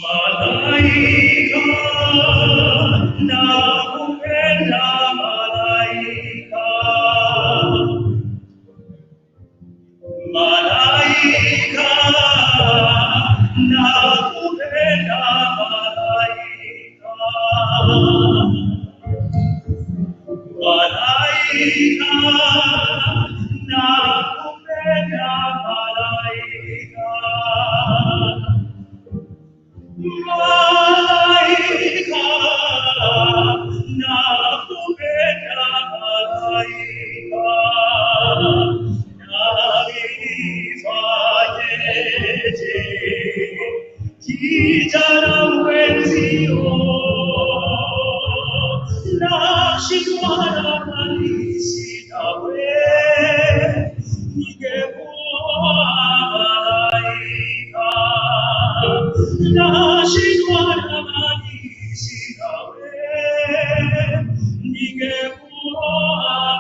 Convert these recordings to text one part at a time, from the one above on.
Malaika nakupenda malaika, malaika nakupenda malaika, malaika nakupenda malaika. Malaika, nakupenda malaika, nalifanyeje kijana mwenzio, nashindwa na malisi nawe, ningekuwa malaika. Nashindwa na malisi nawe, ningekuwa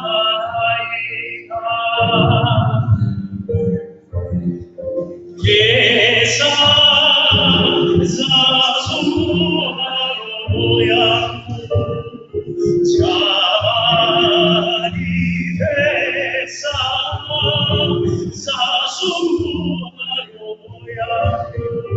malaika. Pesa zasumbua roho yangu, jamani, pesa zasumbua roho yangu.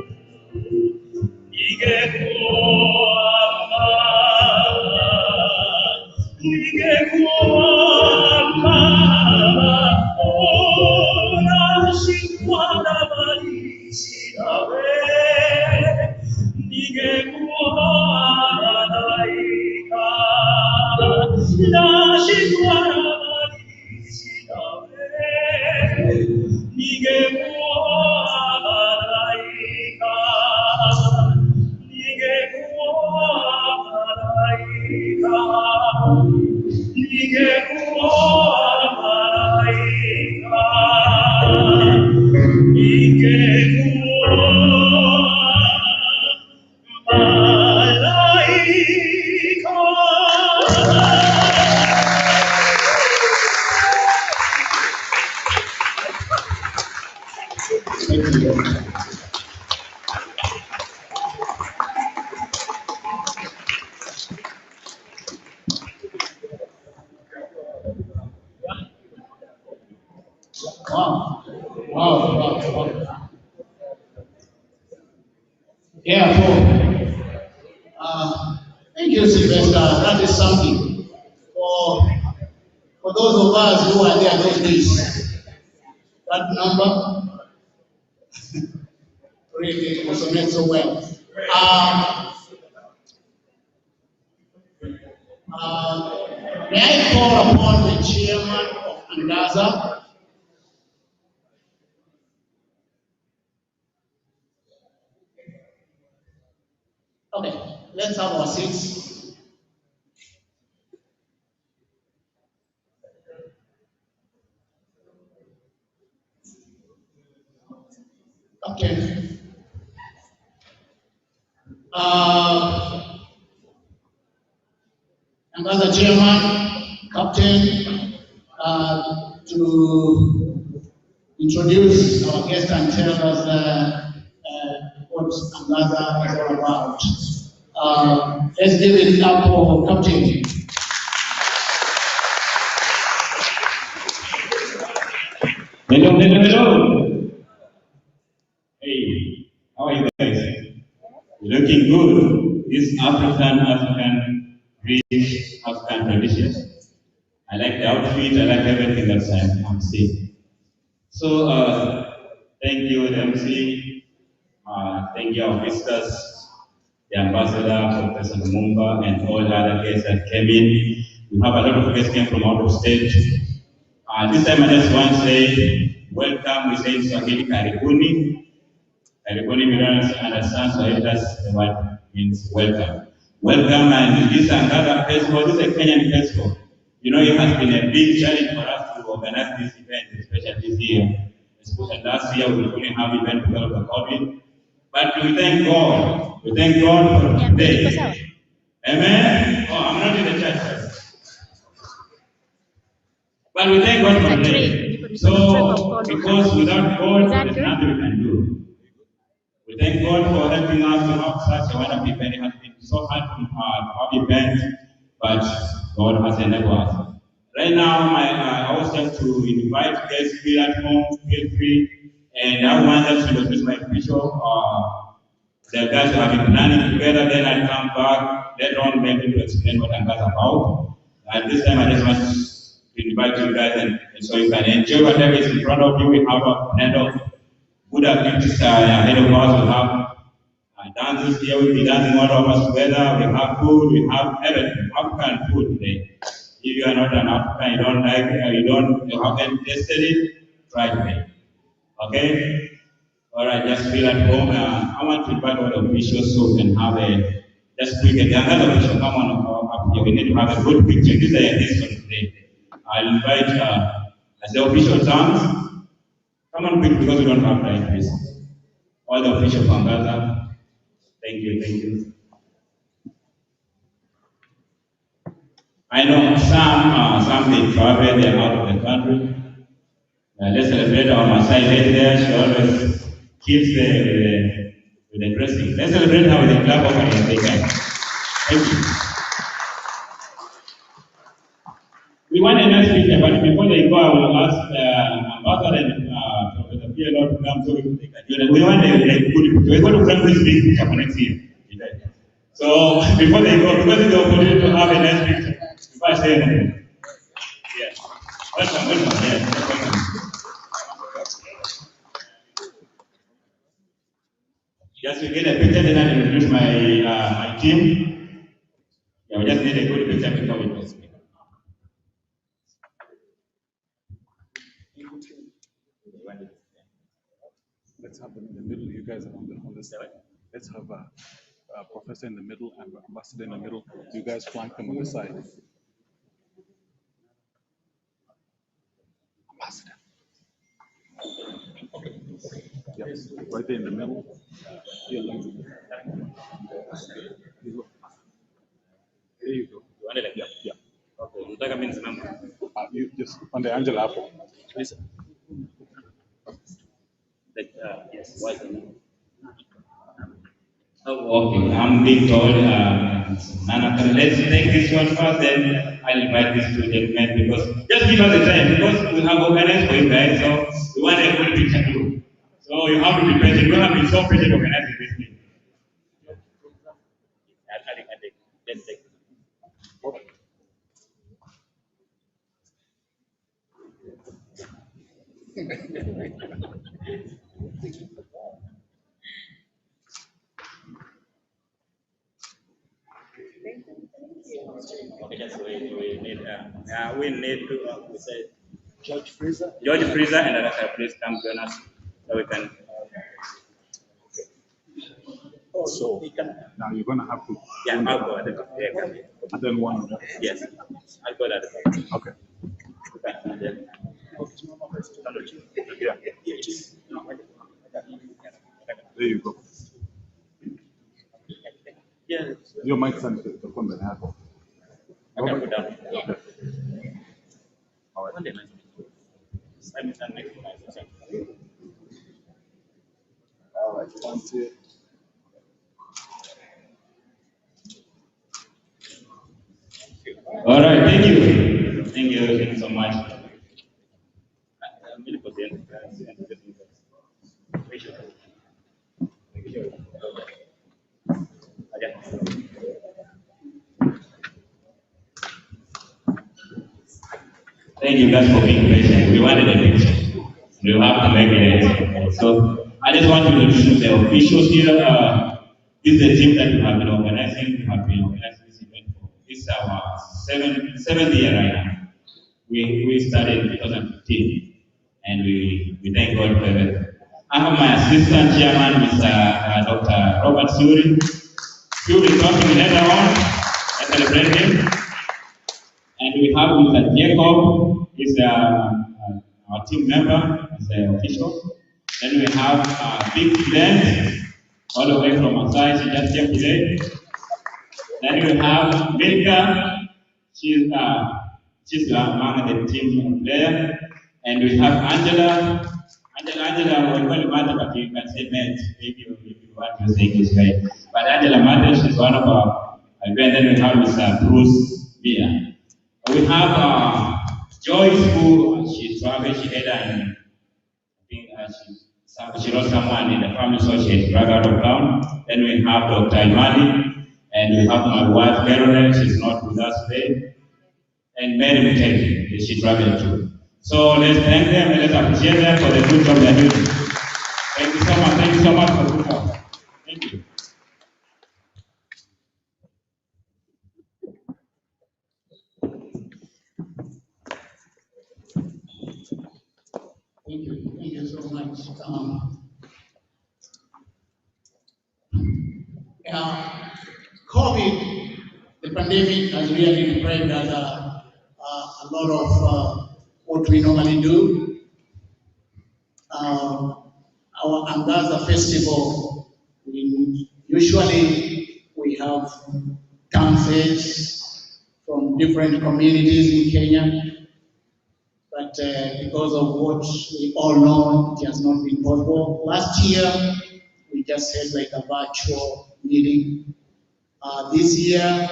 Wow. Yeah, thank you, Sylvester. That is something. For those of us who are there those days, that number really resonates so well. May I call upon the chairman of Angaza? Okay, let's have our seats. Okay. Angaza chairman, captain, to introduce our guest and tell us what Angaza is all about. Let's give it up for captain. Hello. Hey, how are you guys? You're looking good. This African rich African traditions. I like the outfit, I like everything that I'm seeing. So, thank you, the MC. Thank you, our visitors, the ambassador, Professor Lumumba, and all the other guests that came in. We have a lot of guests came from out of state. This time I just want to say, welcome. We say in Swahili, karibuni. Karibuni, we don't understand Swahili, that's the word means welcome. Welcome, and this Angaza Festival, this is a Kenyan festival. You know, it has been a big challenge for us to organize this event, especially this year. Especially last year, we couldn't have event because of the COVID. But we thank God. We thank God for today. Amen? Oh, I'm not in the church. But we thank God for today. So, because without God, there's nothing we can do. We thank God for helping us to have such a wonderful event. It has been so hard to have event, but God has enabled us. Right now, I was just to invite guests here at home, feel free, and I want them to introduce my bishop. The guys who have been planning together, then I'll come back later on maybe to explain what Angaza about. And this time I just want to invite you guys and so you can enjoy whatever is in front of you. We have a kind of good activities ahead of us. We have dances here, we'll be dancing all of us together. We have food, we have everything, African food today. If you are not an African, you don't like it, you haven't tasted it, try it. Okay? All right, just feel at home. I want to invite all the officials so we can have a just quick. The other official come on up here. We need to have a good picture. This is a history today. I'll invite as the official comes. Come on quick because we don't have time, please. All the officials from Angaza. Thank you. I know some they travel, they're out of the country. Let's celebrate our Maasai lady there. She always keeps with the dressing. Let's celebrate her with a clap of hands. Thank you. We want a nice picture, but before they go, I will ask Angaza and Professor PLO to come so we can take a picture. We want a good picture. We're going to bring this big picture for next year. So before they go, because it's the opportunity to have a nice picture, before I say anything. Yes. Welcome. Yes, welcome. Just to get a picture, then I'll introduce my team. Yeah, we just need a good picture before we go. Let's have them in the middle. You guys are on this side. Let's have a professor in the middle and ambassador in the middle. You guys flank them on the side. Ambassador. Okay. Yes, right there in the middle. There you go. Yeah. Okay. You just on the Angela apple. Please. Yes. Okay, I'm being told, let's take this one first, then I'll invite these two gentlemen because just give us the time because we have organized for you guys, so we want a good picture too. So you have to be patient. You have been so patient organizing this thing. Let's take Okay, just we need to we say George Fraser and Angaza, please come join us so we can. So now you're gonna have to. Yeah, I'll go at the back. Yeah, and then one. Yes, I'll go at the back. Okay. And then, Yeah. There you go. Yeah. Your mic's on the phone that I have. I can put down. Okay. All right. One day, man. I'm next to myself. All right. 1, 2. All right, thank you. Thank you so much. I'm really content. Thank you guys for being patient. We wanted a picture. We have to make it. So I just want to introduce the officials here. This is the team that we have been organizing. We have been organizing this event for this is our seventh year right now. We started in 2015 and we thank God for it. I have my assistant chairman, Mr. Dr. Robert Suri. He will be talking later on. I celebrate him. And we have Mr. Jacob, he's our team member, he's the official. Then we have Big Glenn, all the way from Maasai, she just came today. Then we have Milka, she's among the team player. And we have Angela, we're going to matter, but you can say Matt, maybe you want to say this way. But Angela Matters is one of our, and then we have Mr. Bruce Mia. We have Joyce, who she traveled, she had an, I think she lost someone in the family, so she had dragged out of town. Then we have Dr. Imani, and we have my wife, Caroline, she's not with us today. And Mary McKenzie, she traveled too. So let's thank them and let's appreciate them for the good job they're doing. Thank you so much. Thank you so much for the good job. Thank you. Thank you. Thank you so much. COVID, the pandemic has really deprived us a lot of what we normally do. Our Angaza festival, usually we have dances from different communities in Kenya. But because of what we all know, it has not been possible. Last year, we just had like a virtual meeting. This year,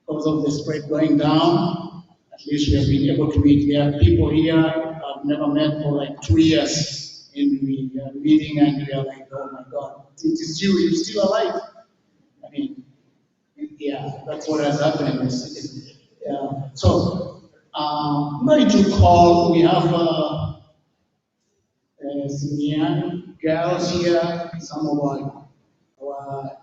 because of the spread going down, at least we have been able to meet. There are people here I've never met for like 2 years, and we are meeting and we are like, oh my God, it is you, you're still alive. I mean, yeah, that's what has happened. Yeah. So, I'm going to call, we have some young girls here, some of our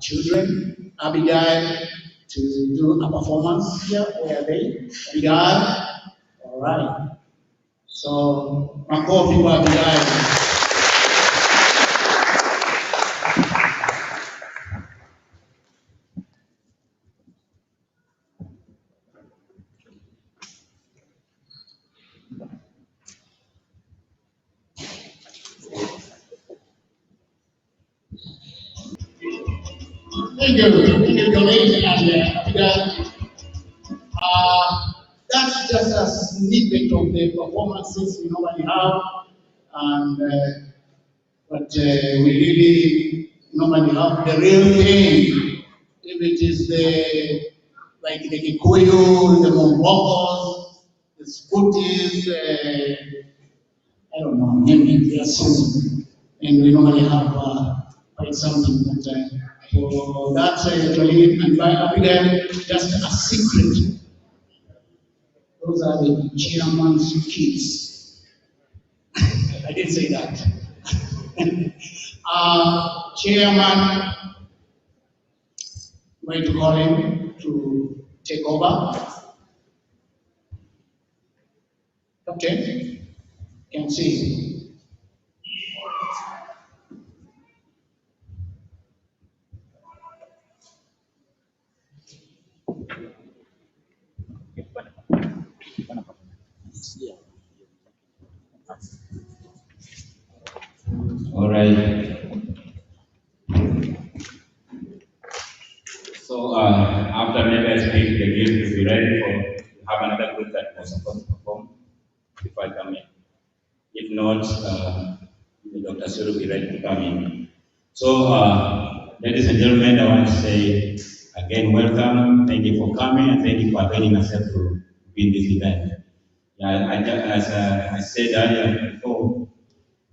children, Abigail, to do a performance here. Where are they? Abigail? All right. So, my call people, Abigail. Thank you, Colleen, and that's just a snippet of the performances we normally have, and but we really normally have the real thing. If it is the like the Kikuyu, the Mongokos, the Scoties, I don't know, name it, soon, and we normally have quite something. But for that, Colleen and Abigail, just a secret. Those are the chairman's kids. I didn't say that. Chairman, I'm going to call him to take over. Okay, can see. All right. So after maybe I speak, the music will be ready for to have another group that was supposed to perform if I come in. If not, Dr. Suru will be ready to come in. So, ladies and gentlemen, I want to say again, welcome. Thank you for coming and thank you for availing yourself to be in this event. As I said earlier before,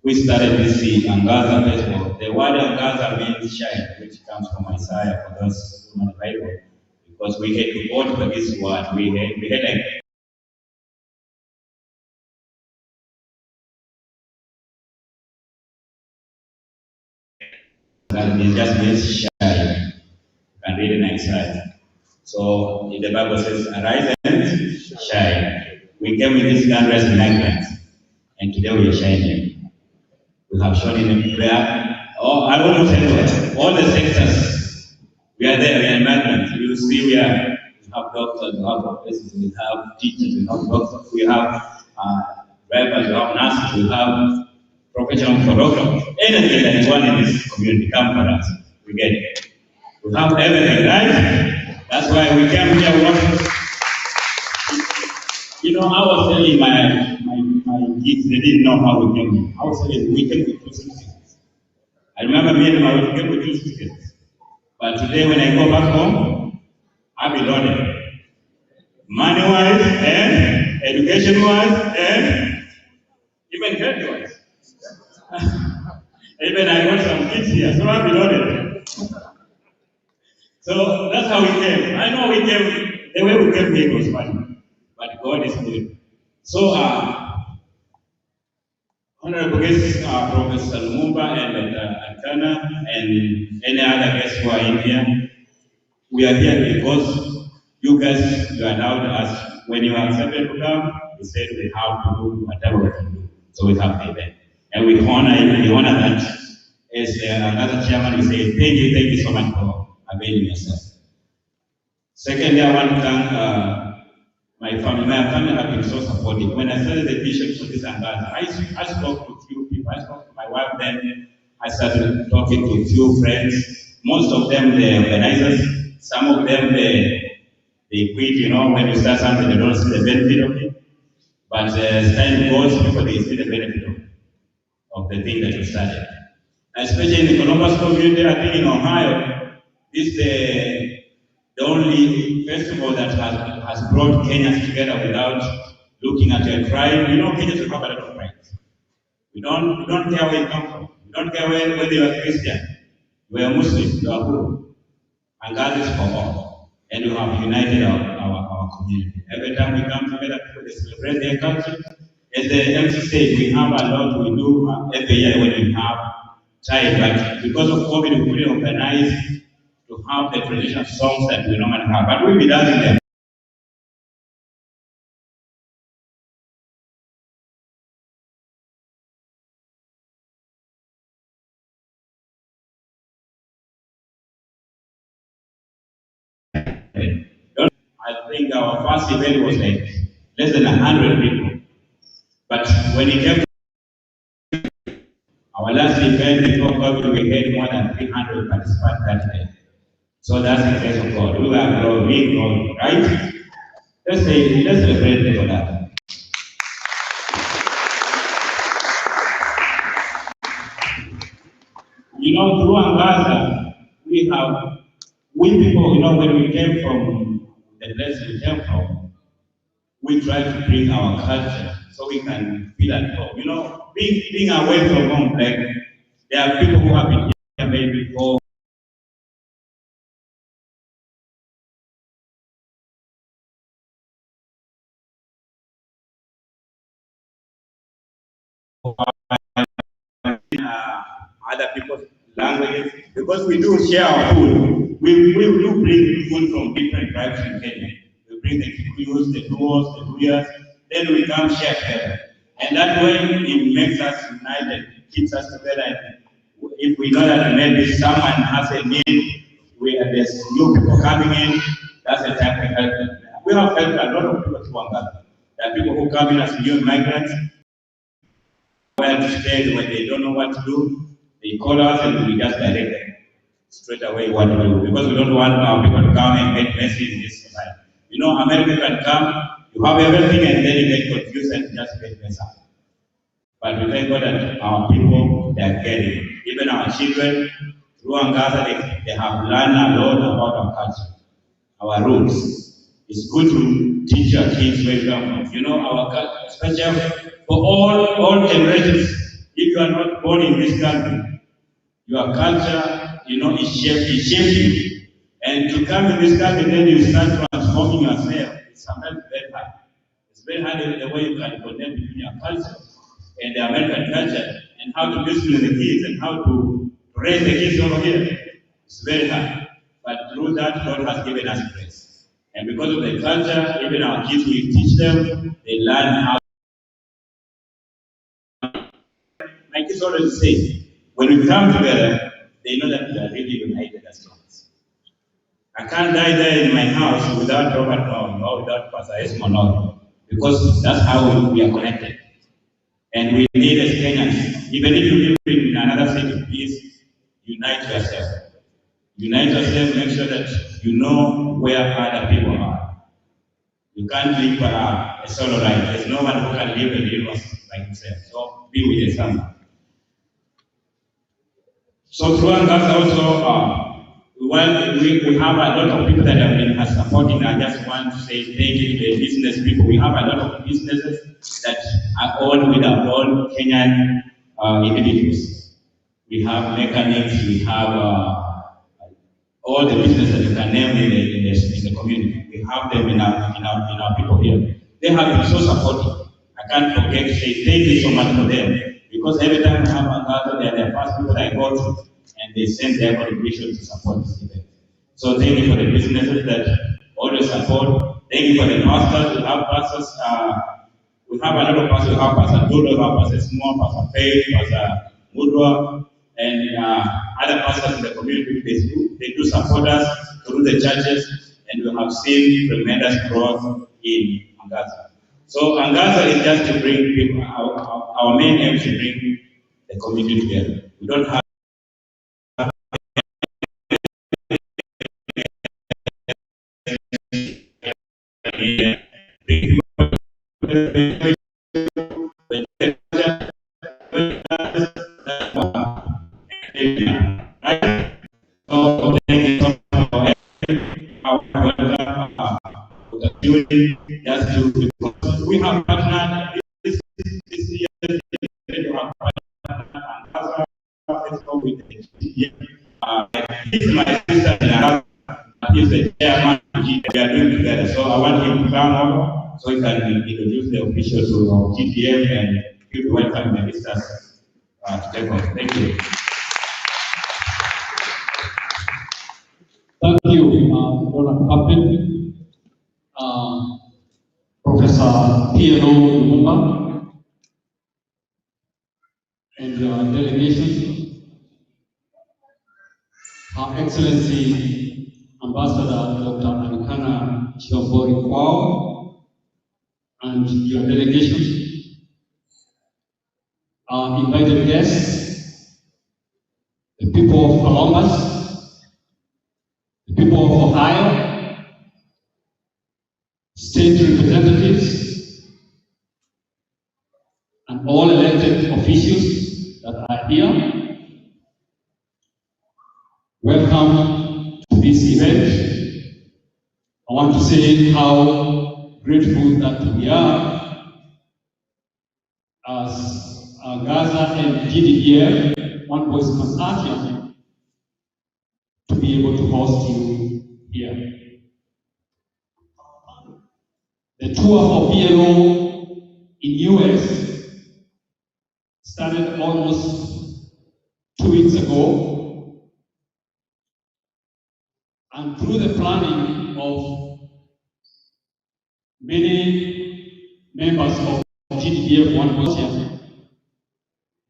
we started this Angaza festival. The word Angaza means shine, which comes from Isaiah for those who know the Bible. Because we had to vote for this word. We had like it just means shine. You can read it in Isaiah. So the Bible says, arise and shine. We came with this country as migrants, and today we are shining. We have shown in prayer. Oh, I want to tell you, all the sectors, we are there, we are migrants. You see, we have doctors, we have professors, we have teachers, we have doctors, we have drivers, we have nurses, we have professional photographers. Anything that is one in this community, come for us. We get it. We have everything, right? That's why we came here. You know, I was telling my kids, they didn't know how we came here. I was telling we came with 2 citizens. I remember me and my wife came with 2 suitcases. But today when I go back home, I'll be loaded. Money-wise and education-wise and even health-wise. Even I got some kids here, so I'll be loaded. So that's how we came. I know we came, the way we came here was funny, but God is good. So, Honorable guests, Professor Lumumba and Antana and any other guests who are in here, we are here because you guys, you allowed us, when you accepted to come, we said we have to do whatever we can do. So we have the event. And we honor you, we honor that. As another chairman, we say thank you so much for availing yourself. Secondly, I want to thank my family. My family have been so supportive. When I started the vision for this Angaza, I spoke to a few people. I spoke to my wife then. I started talking to a few friends. Most of them, the organizers. Some of them, they quit, when you start something, they don't see the benefit of it. But as time goes, people, they see the benefit of the thing that you started. Especially in the Columbus community, I think in Ohio, this is the only festival that has brought Kenyans together without looking at your tribe. Kenyans will have a lot of tribes. We don't care where you come from. We don't care whether you are Christian, you are Muslim, you are who. And God is for all. And we have united our community. Every time we come together, people they celebrate their culture. As the MC said, we have a lot we do every year when we have time. But because of COVID, we couldn't organize to have the traditional songs that we normally have. But we'll be dancing them. I think our first event was like less than 100 people. But when it came to our last event before COVID, we had more than 300 participants that day. So that's the grace of God. We are growing, right? Let's celebrate for that. Through Angaza, we people, when we came from the place we came from, we try to bring our culture so we can feel at home. Being away from home, like there are people who have been here maybe before. Other people's languages, because we do share our food. We do bring food from different tribes in Kenya. We bring the Kikuyus, the Luos, the Luyas, then we come share together. And that way it makes us united, keeps us together. And if we know that maybe someone has a need, there's new people coming in, that's the time we help them. We have helped a lot of people to Angaza. There are people who come in as new migrants, where to stay when they don't know what to do. They call us and we just direct them straight away what to do, because we don't want our people to come and get messy in this society. America can come, you have everything, and then you get confused and just get messed up. But we thank God that our people, they are getting, even our children, through Angaza, they have learned a lot about our culture, our roots. It's good to teach our kids where we come from. Our culture, especially for all generations. If you are not born in this country, your culture, it shapes you. And to come in this country, then you start transforming yourself. It's sometimes very hard. It's very hard the way you can connect between your culture and the American culture, and how to discipline the kids and how to raise the kids over here. It's very hard. But through that, God has given us grace. And because of the culture, even our kids, we teach them, they learn how. My kids always say, when we come together, they know that we are really united as brothers. I can't die there in my house without Robert or without Pastor Esmonor, because that's how we are connected. And we need as Kenyans, even if you live in another city, please unite yourself. Unite yourself, make sure that you know where other people are. You can't live a solo life. There's no one who can live a universe like yourself. So be with yourself. So through Angaza also, we have a lot of people that have been supporting. I just want to say thank you to the business people. We have a lot of businesses that are all with our own Kenyan individuals. We have mechanics, we have all the businesses that you can name in the community. We have them in our people here. They have been so supportive. I can't forget to say thank you so much for them. Because every time we have Angaza, they are the first people I go to, and they send their contribution to support this event. So thank you for the businesses that always support. Thank you for the pastors. We have pastors. We have a lot of pastors. We have Pastor Dodo, we have Pastor Small, Pastor Faith, Pastor Mudwa, and other pastors in the community. They do support us through the churches, and we have seen tremendous growth in Angaza. So Angaza is just to bring people. Our main aim is to bring the community together. We don't have just to we have partnered this year we have partnered with this is my sister is the chairman we are doing together. So I want him to come over so he can introduce the officials of GTF and give welcome the visitors to take off. Thank you. Thank you, Honorable Captain, Professor P.L.O. Lumumba, and delegation, Her Excellency Ambassador Dr. Anikana Chiobori Kwao, and your delegation, invited guests, the people of Columbus, the people of Ohio, state representatives, and all elected officials that are here. Welcome to this event. I want to say how grateful that we are as Angaza and GDDF, One Voice Consortium, to be able to host you here. The tour for PLO in US started almost 2 weeks ago, and through the planning of many members of GDDF One Consortium,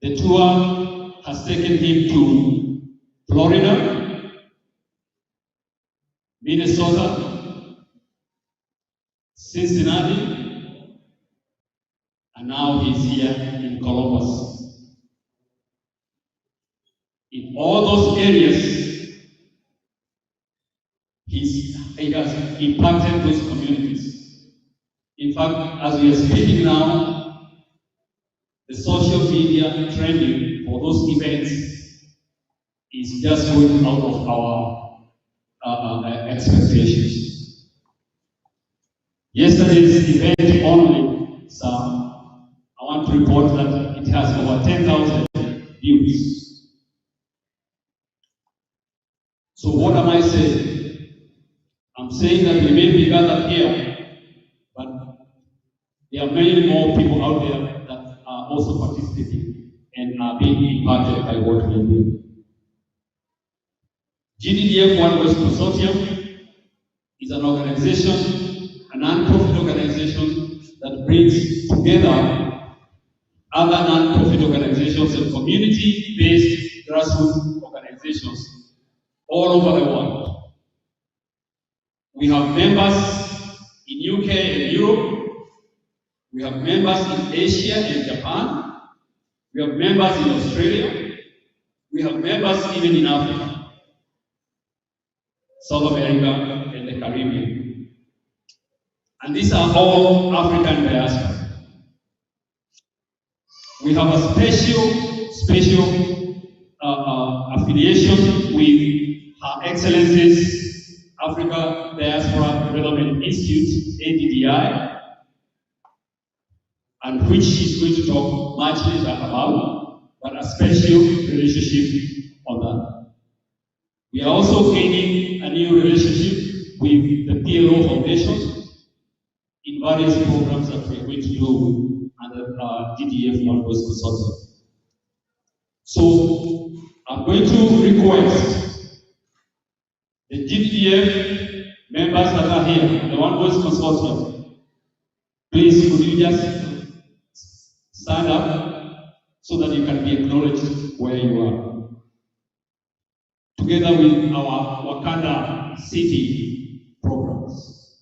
the tour has taken him to Florida, Minnesota, Cincinnati, and now he's here in Columbus. In all those areas, he has impacted those communities. In fact, as we are speaking now, the social media trending for those events is just going out of our expectations. Yesterday's event only, so I want to report that it has over 10,000 views. So what am I saying? I'm saying that we may be gathered here, but there are many more people out there that are also participating and are being impacted by what we do. GDDF One Voice Consortium is an organization, a non-profit organization that brings together other non-profit organizations and community-based grassroots organizations all over the world. We have members in UK and Europe. We have members in Asia and Japan. We have members in Australia. We have members even in Africa, South America, and the Caribbean. And these are all African diaspora. We have a special affiliation with Her Excellency's Africa Diaspora Development Institute, ADDI, and which she's going to talk much later about, but a special relationship on that. We are also gaining a new relationship with the PLO Foundation in various programs that we're going to do under DDF One Voice Consortium. So I'm going to request the GDF members that are here, the One Voice Consortium, please could you just stand up so that you can be acknowledged where you are. Together with our Wakanda City programs.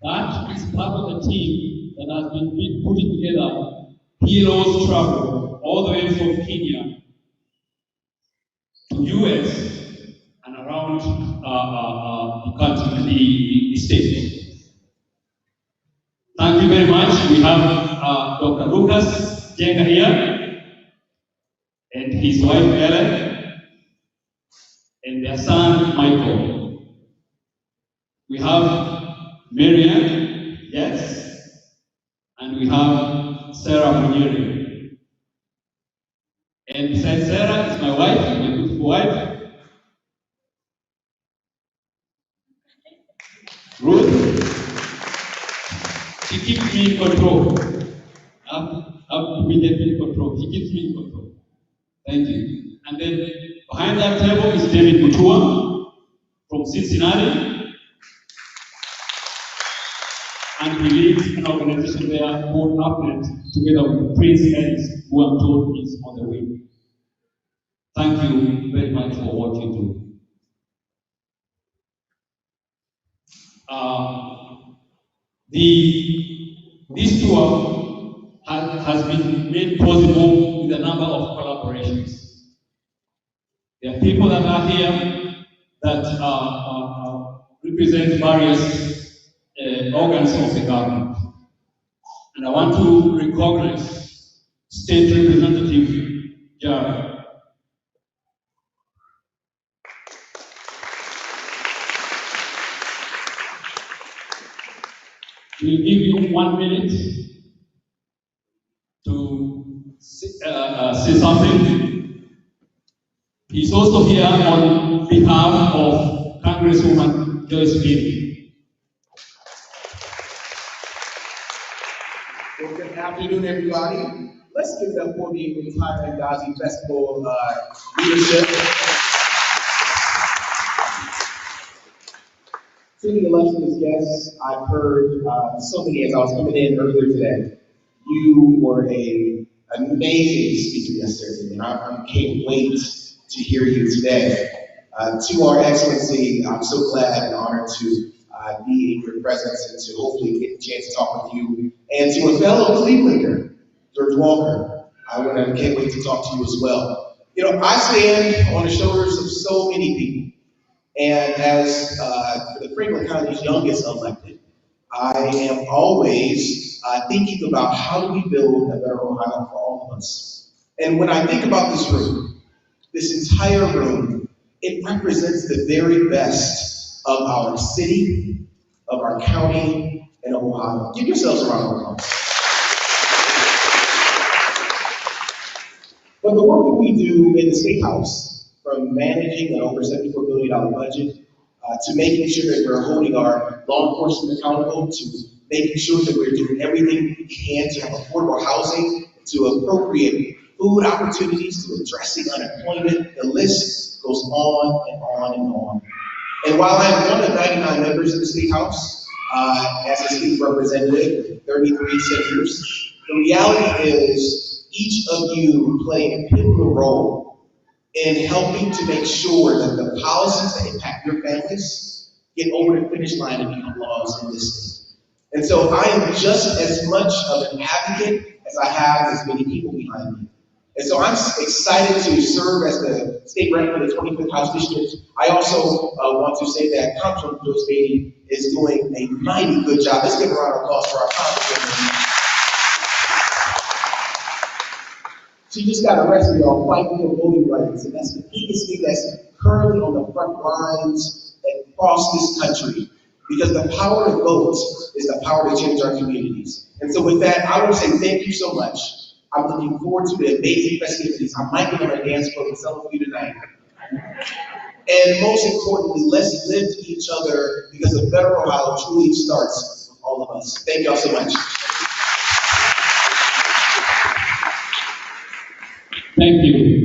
That is part of the team that has been putting together PLO's travel all the way from Kenya to US and around the country, the state. Thank you very much. We have Dr. Lucas Jenga here and his wife Ellen and their son Michael. We have Marian, yes, and we have Sarah Munyeri. And besides Sarah is my wife, my beautiful wife, Ruth. She keeps me in control. I'm immediately in control. She keeps me in control. Thank you. And then behind that table is David Mutua from Cincinnati. And he leads an organization there called UpNet together with Prince Ellis, who I'm told is on the way. Thank you very much for what you do. This tour has been made possible with a number of collaborations. There are people that are here that represent various organs of the government. And I want to recognize State Representative Jared. We'll give you 1 minute to say something. He's also here on behalf of Congresswoman Joyce Beatty. Well, good afternoon, everybody. Let's give it up for the entire Angaza Festival leadership. To the illustrious guests, I've heard so many as I was coming in earlier today. You were an amazing speaker yesterday, and I can't wait to hear you today. To our Excellency, I'm so glad and honored to be in your presence and to hopefully get a chance to talk with you. And to a fellow Clevelander, George Walker, I can't wait to talk to you as well. You know, I stand on the shoulders of so many people. And as the Franklin County's youngest elected, I am always thinking about how do we build a better Ohio for all of us. And when I think about this entire room, it represents the very best of our city, of our county, and of Ohio. Give yourselves a round of applause. But the work that we do in the State House, from managing an over $74 billion budget, to making sure that we're holding our law enforcement accountable, to making sure that we're doing everything we can to have affordable housing, to appropriate food opportunities, to addressing unemployment, the list goes on and on and on. And while I'm one of 99 members of the State House, as a state representative with 33 senators, the reality is each of you play a pivotal role in helping to make sure that the policies that impact your families get over the finish line and become laws in this state. And so I am just as much of an advocate as I have as many people behind me. And so I'm excited to serve as the state rep for the 25th House District. I also want to say that Congresswoman Joyce Beatty is doing a mighty good job. Let's give a round of applause for our Congresswoman. She just got arrested, y'all, fighting for voting rights. And that's the biggest thing that's currently on the front lines across this country. Because the power to vote is the power to change our communities. And so with that, I want to say thank you so much. I'm looking forward to the amazing festivities. I might be on a dance floor with some of you tonight. And most importantly, let's lift each other because a better Ohio truly starts with all of us. Thank y'all so much. Thank you.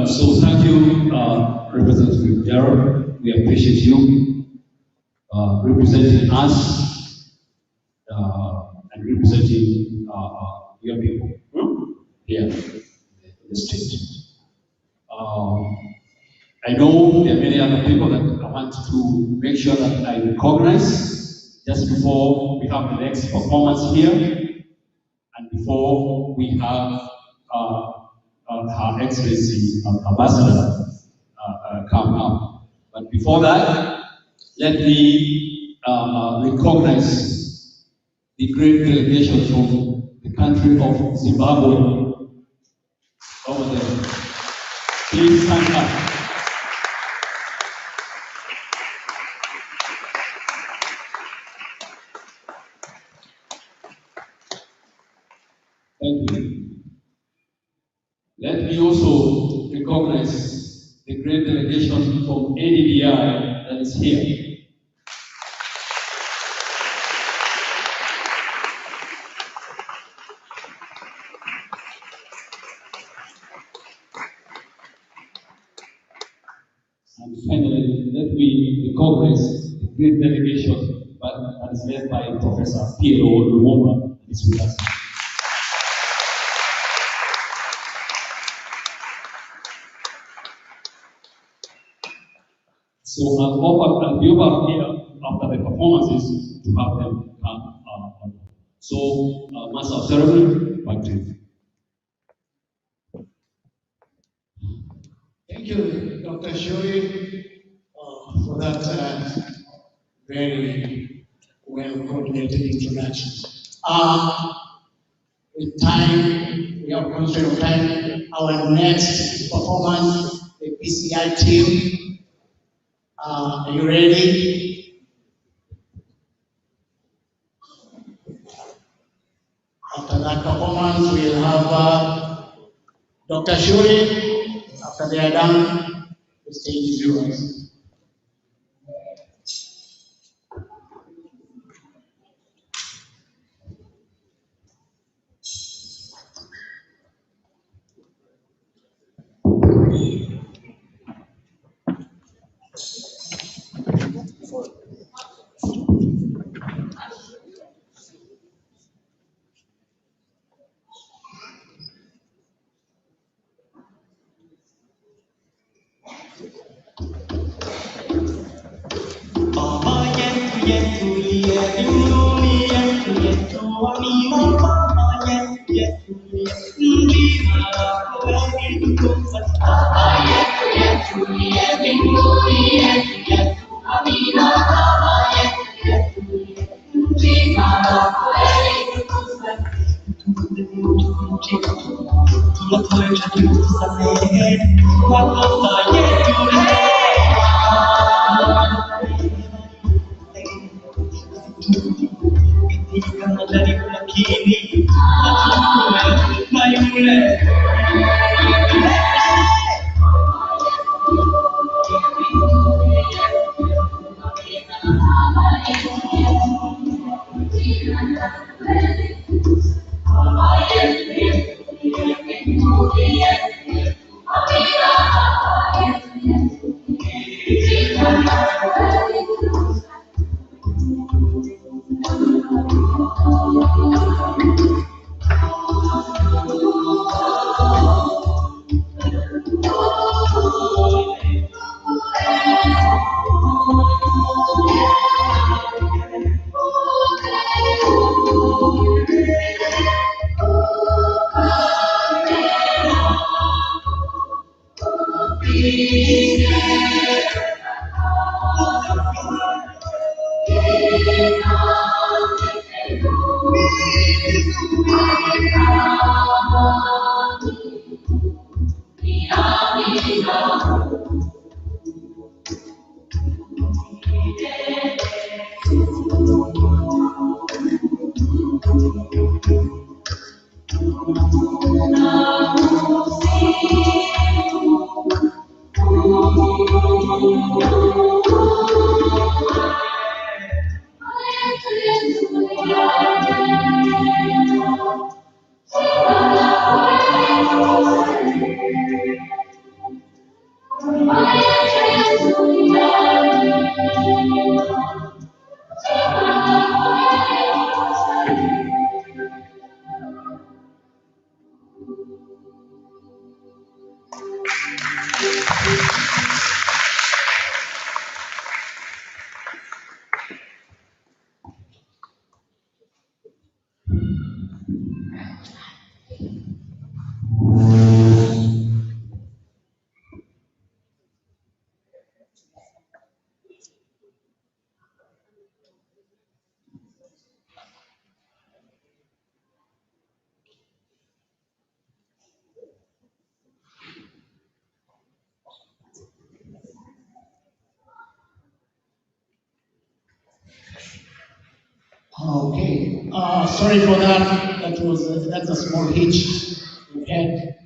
So thank you, Representative Darrell. We appreciate you representing us and representing your people here in the state. I know there are many other people that I want to make sure that I recognize just before we have the next performance here and before we have Her Excellency Ambassador come up. But before that, let me recognize the great delegation from the country of Zimbabwe over there. Please stand up. Thank you. Let me also recognize the great delegation from ADDI that is here. And finally, let me recognize the great delegation that is led by Professor Piero Lumumba that is with us. So I'll be over here after the performances to have them come on. So, Master of Ceremony, back to you. Thank you, Dr. Shuri, for that very well-coordinated introduction. With time, we have constraint of time. Our next performance, the PCI team. Are you ready? After that performance, we'll have Dr. Shuri. After they are done, the stage is yours. Okay, sorry for that. That's a small hitch we had.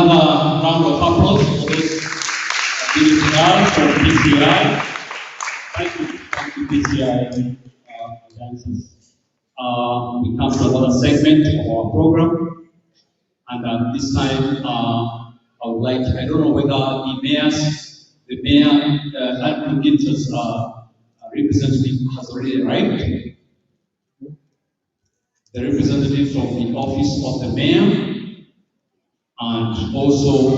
Another round of applause for this DDR from PCI. Thank you, PCI dancers. We come to another segment of our program, and this time I would like, I don't know whether the mayor advocates representative has already arrived. The representative from the office of the mayor and also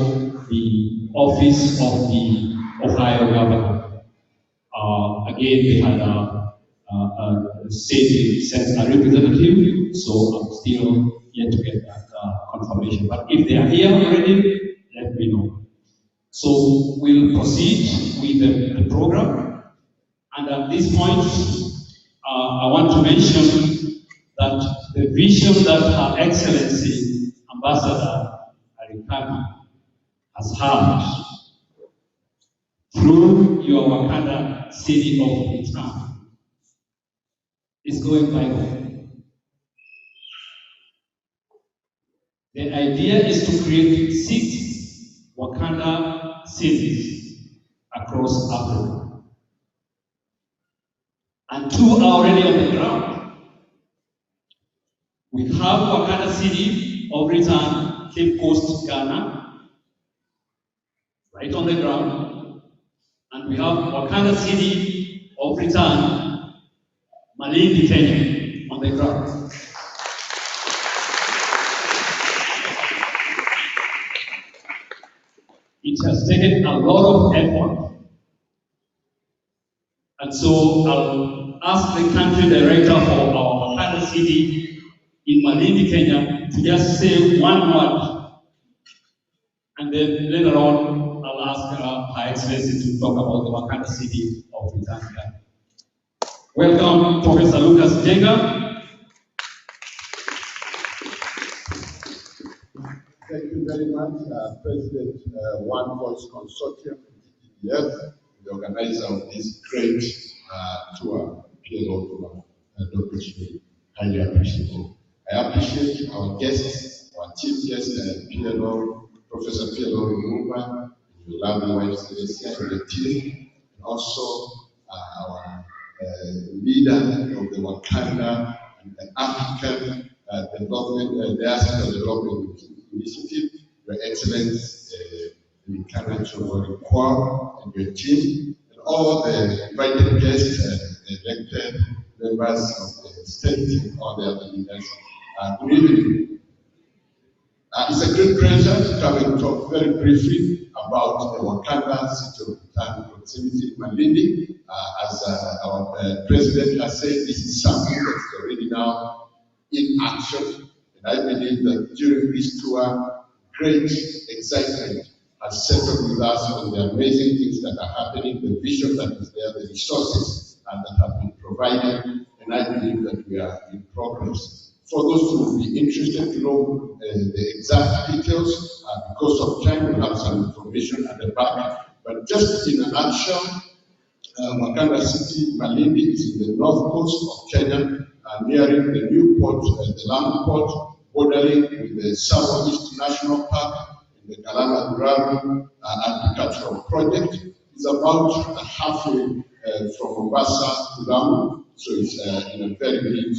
the office of the Ohio governor. Again, they had sent a representative, so I'm still yet to get that confirmation. But if they are here already, let me know. So we'll proceed with the program. And at this point, I want to mention that the vision that Her Excellency Ambassador Arikana has had through your Wakanda city of return is going viral. The idea is to create 6 Wakanda cities across Africa. And 2 are already on the ground. We have Wakanda City of Return, Cape Coast, Ghana, right on the ground. And we have Wakanda City of Return, Malindi, Kenya, on the ground. It has taken a lot of effort. And so I'll ask the country director for our Wakanda City in Malindi, Kenya, to just say one word. And then later on, I'll ask Her Excellency to talk about the Wakanda City of Return. Welcome, Professor Lucas Jenga. Thank you very much, President One Voice Consortium, TTDF, the organizer of this great tour, PLO tour, Dr. Shri. Highly appreciated. I appreciate our guests, our chief guest, PLO, Professor PLO Lumumba, your lovely wife, Celestia, and the team, and also our leader of the Wakanda and the African Development, Diaspora Development Initiative, Your Excellency, Mikana Chobori Kwao, and your team, and all the invited guests and elected members of the state and all the other leaders. Good evening. It's a great pleasure to come and talk very briefly about the Wakanda City of Return proximity in Malindi. As our president has said, this is something that's already now in action. And I believe that during this tour, great excitement has settled with us on the amazing things that are happening, the vision that is there, the resources that have been provided, and I believe that we are in progress. For those who will be interested to know the exact details, because of time, we'll have some information at the back. But just in a nutshell, Wakanda City, Malindi, is in the north coast of Kenya, nearing the new port, the Lamu port, bordering with the Southeast National Park and the Kalanga Guraru agricultural project. It's about halfway from Mombasa to Lamu, so it's in a very neat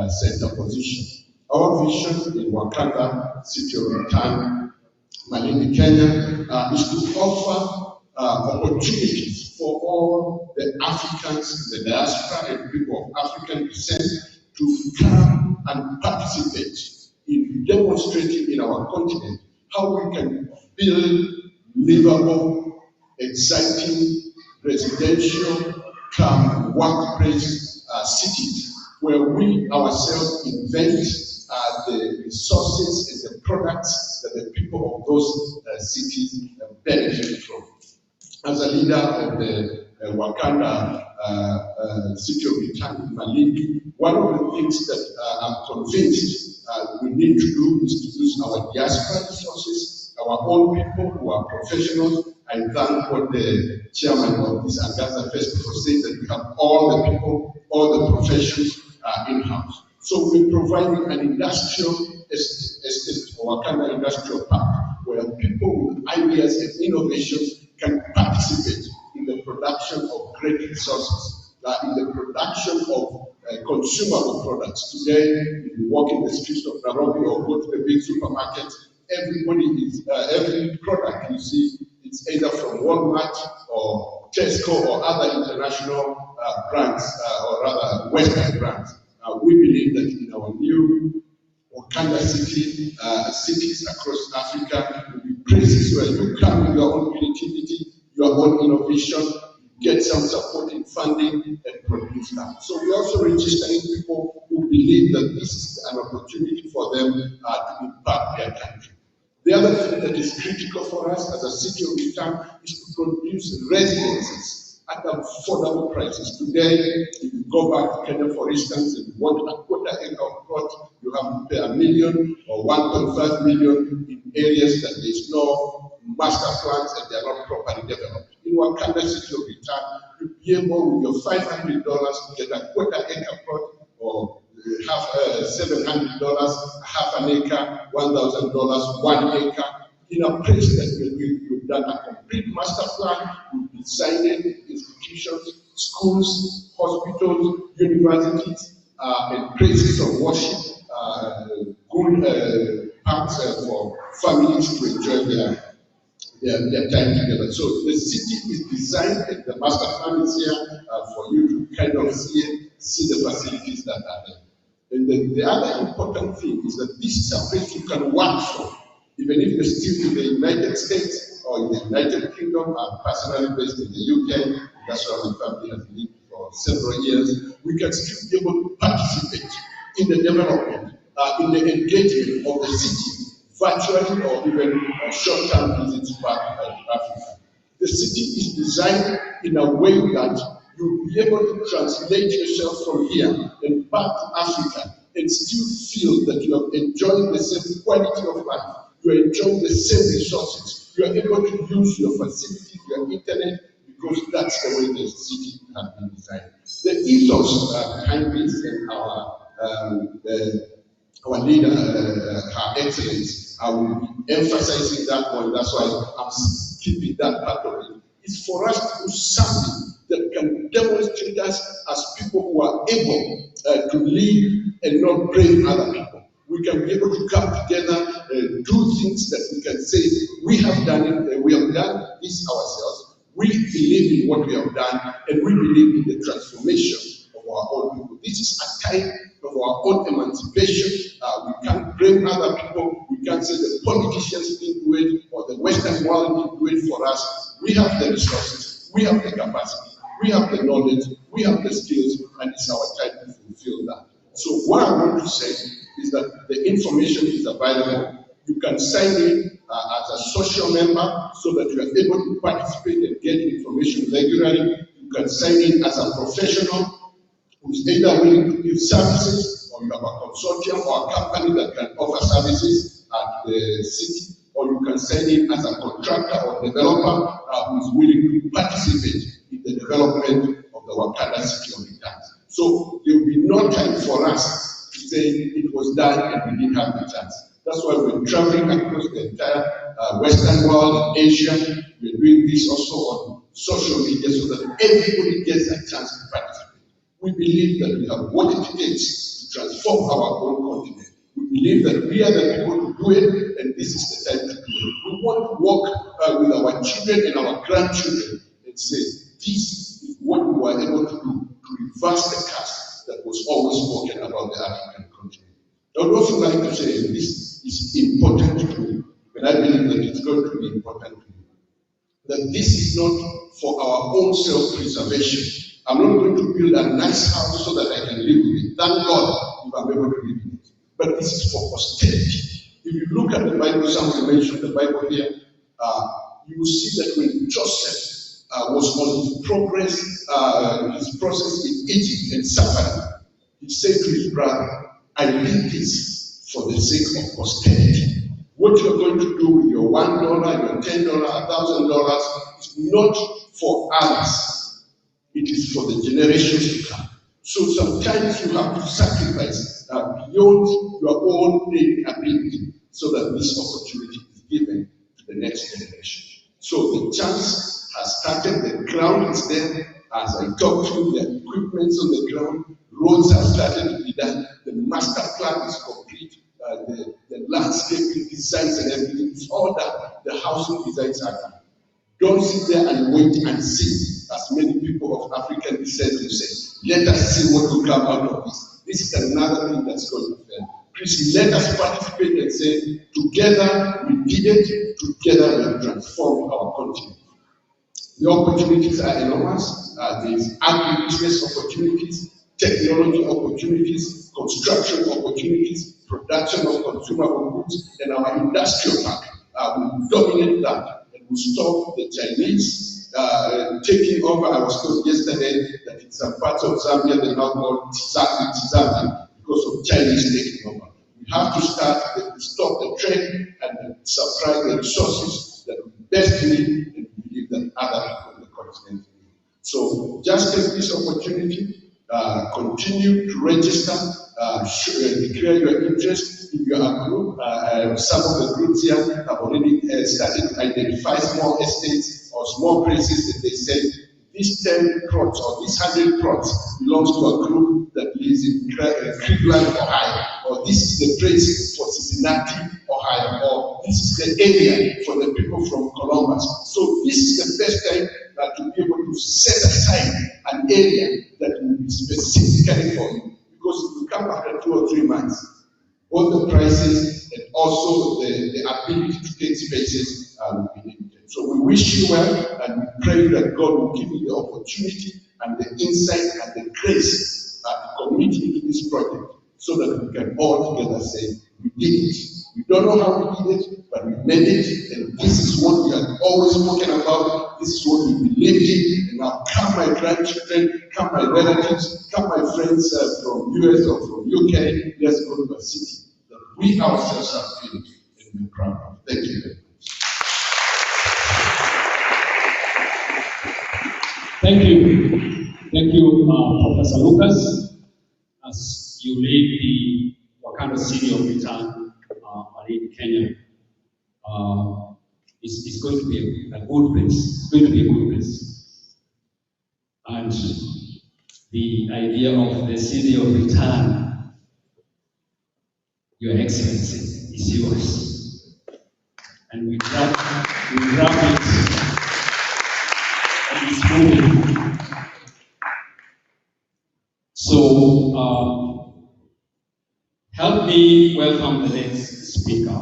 center position. Our vision in Wakanda City of Return, Malindi, Kenya, is to offer opportunities for all the Africans, the diaspora, and people of African descent to come and participate in demonstrating in our continent how we can build livable, exciting, residential, workplace cities where we ourselves invent the resources and the products that the people of those cities benefit from. As a leader of the Wakanda City of Return, Malindi, one of the things that I'm convinced we need to do is to use our diaspora resources, our own people who are professionals. I thank what the chairman of this Angaza Festival said, that we have all the people, all the professions in-house. So we're providing an industrial estate or Wakanda Industrial Park, where people with ideas and innovations can participate in the production of great resources, in the production of consumable products. Today, if you walk in the streets of Nairobi or go to the big supermarkets, every product you see, it's either from Walmart or Tesco or other international brands, or rather Western brands. We believe that in our new Wakanda city, cities across Africa will be places where you come with your own creativity, your own innovation, get some supporting funding and produce that. So we're also registering people who believe that this is an opportunity for them to impact their country. The other thing that is critical for us as a city of return is to produce residences at affordable prices. Today, if you go back to Kenya, for instance, and you want a quarter acre of plot, you have to pay $1 million or 1.5 million in areas that there is no master plans and they are not properly developed. In Wakanda city of return, you'll be able with your $500 to get a quarter acre plot or $700, half an acre, $1,000, 1 acre, in a place that we've done a complete master plan, we've designed institutions, schools, hospitals, universities, and places of worship, good parks for families to enjoy their time together. So the city is designed, and the master plan is here for you to kind of see the facilities that are there. And then the other important thing is that this is a place you can work from, even if you're still in the United States or in the United Kingdom. I'm personally based in the UK, that's where my family has lived for several years. We can still be able to participate in the development, in the engagement of the city, virtually or even short-term visits back to Africa. The city is designed in a way that you'll be able to translate yourself from here and back to Africa and still feel that you are enjoying the same quality of life. You are enjoying the same resources. You are able to use your facilities, your internet, because that's the way the city has been designed. The ethos behind this and our leader, Her Excellency, I will be emphasizing that point. That's why I'm keeping that part of it. It's for us to do something that can demonstrate us as people who are able to live and not blame other people. We can be able to come together and do things that we can say, we have done it, we have done this ourselves. We believe in what we have done, and we believe in the transformation of our own people. This is a time of our own emancipation. We can't blame other people. We can't say the politicians didn't do it or the Western world didn't do it for us. We have the resources, we have the capacity, we have the knowledge, we have the skills, and it's our time to fulfill that. So what I want to say is that the information is available. You can sign in as a social member so that you are able to participate and get information regularly. You can sign in as a professional who is either willing to give services, or you have a consortium or a company that can offer services at the city, or you can sign in as a contractor or developer who is willing to participate in the development of the Wakanda city of returns. So there will be no time for us to say it was done and we didn't have the chance. That's why we're traveling across the entire Western world and Asia. We're doing this also on social media so that everybody gets a chance to participate. We believe that we have what it takes to transform our own continent. We believe that we are the people to do it, and this is the time to do it. We want to walk with our children and our grandchildren and say, this is what we were able to do to reverse the curse that was always spoken about the African continent. I would also like to say this is important to you, and I believe that it's going to be important to you, that this is not for our own self-preservation. I'm not going to build a nice house so that I can live with it. Thank God if I'm able to live with it. But this is for posterity. If you look at the Bible, somebody mentioned the Bible here, you will see that when Joseph was on his process in Egypt and suffering, he said to his brother, I did this for the sake of posterity. What you're going to do with your $1, your $10, $1,000 is not for others. It is for the generations to come. So sometimes you have to sacrifice beyond your own daily ability, so that this opportunity is given to the next generation. So the chance has started, the ground is there. As I talk to you, the equipment's on the ground, roads have started to be done, the master plan is complete, the landscaping designs and everything is all done, the housing designs are done. Don't sit there and wait and see, as many people of African descent will say. Let us see what will come out of this. This is another thing that's going to happen. Please let us participate and say, together we did it, together we have transformed our continent. The opportunities are enormous. There's agribusiness opportunities, technology opportunities, construction opportunities, production of consumable goods, and our industrial park will dominate that and will stop the Chinese taking over. I was told yesterday that in some parts of Zambia they now call Zambia because of Chinese taking over. We have to stop the trend and supply the resources that we best need and believe that other people in the continent need. So just take this opportunity, continue to register, declare your interest. If you are a group, some of the groups here have already started to identify small estates or small places that they say this 10 plots or this 100 plots belongs to a group that lives in Cleveland, Ohio, or this is the place for Cincinnati, Ohio, or this is the area for the people from Columbus. So this is the best time to be able to set aside an area that will be specifically for you. Because if you come after 2 or 3 months, all the prices and also the ability to take spaces will be limited. So we wish you well, and we pray that God will give you the opportunity and the insight and the grace to commit into this project, so that we can all together say, we did it. We don't know how we did it, but we made it, and this is what we have always spoken about. This is what we believed in. And now come my grandchildren, come my relatives, come my friends from US or from UK, let's go to a city that we ourselves are feeling and be proud of. Thank you very much. Thank you. Thank you, Professor Lucas. As you lead the Wakanda City of Return in Kenya, it's going to be a good place. It's going to be a good place. And the idea of the City of Return, Your Excellency, is yours. And we grab it. It's moving. So, help me welcome the next speaker.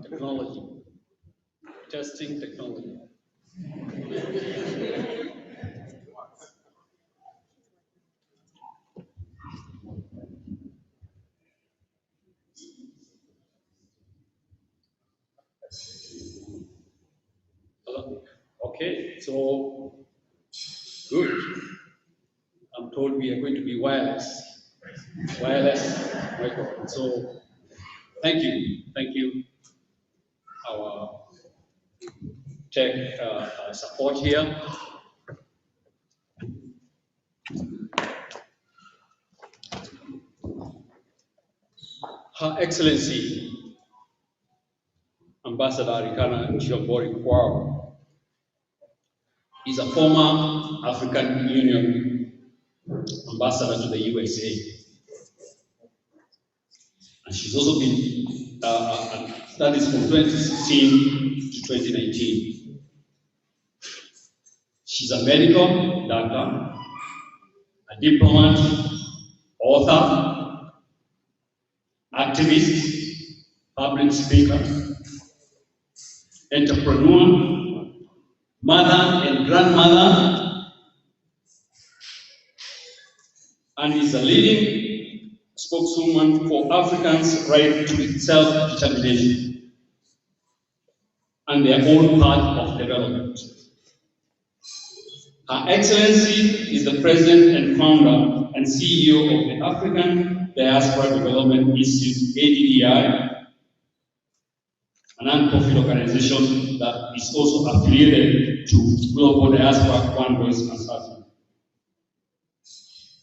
Technology, testing technology. Hello. Okay, so good. I'm told we are going to be wireless microphone. So thank you, our tech support here. Her Excellency, Ambassador Rikana Chiambori Kwao, is a former African Union ambassador to the USA. And she's also been, that is from 2016 to 2019. She's a medical doctor, a diplomat, author, activist, public speaker, entrepreneur, mother and grandmother, and is a leading spokeswoman for Africans' right to self-determination and their own path of development. Her Excellency is the President and Founder and CEO of the African Diaspora Development Institute, ADDI, a non-profit organization that is also affiliated to Global Diaspora One Voice Consortium.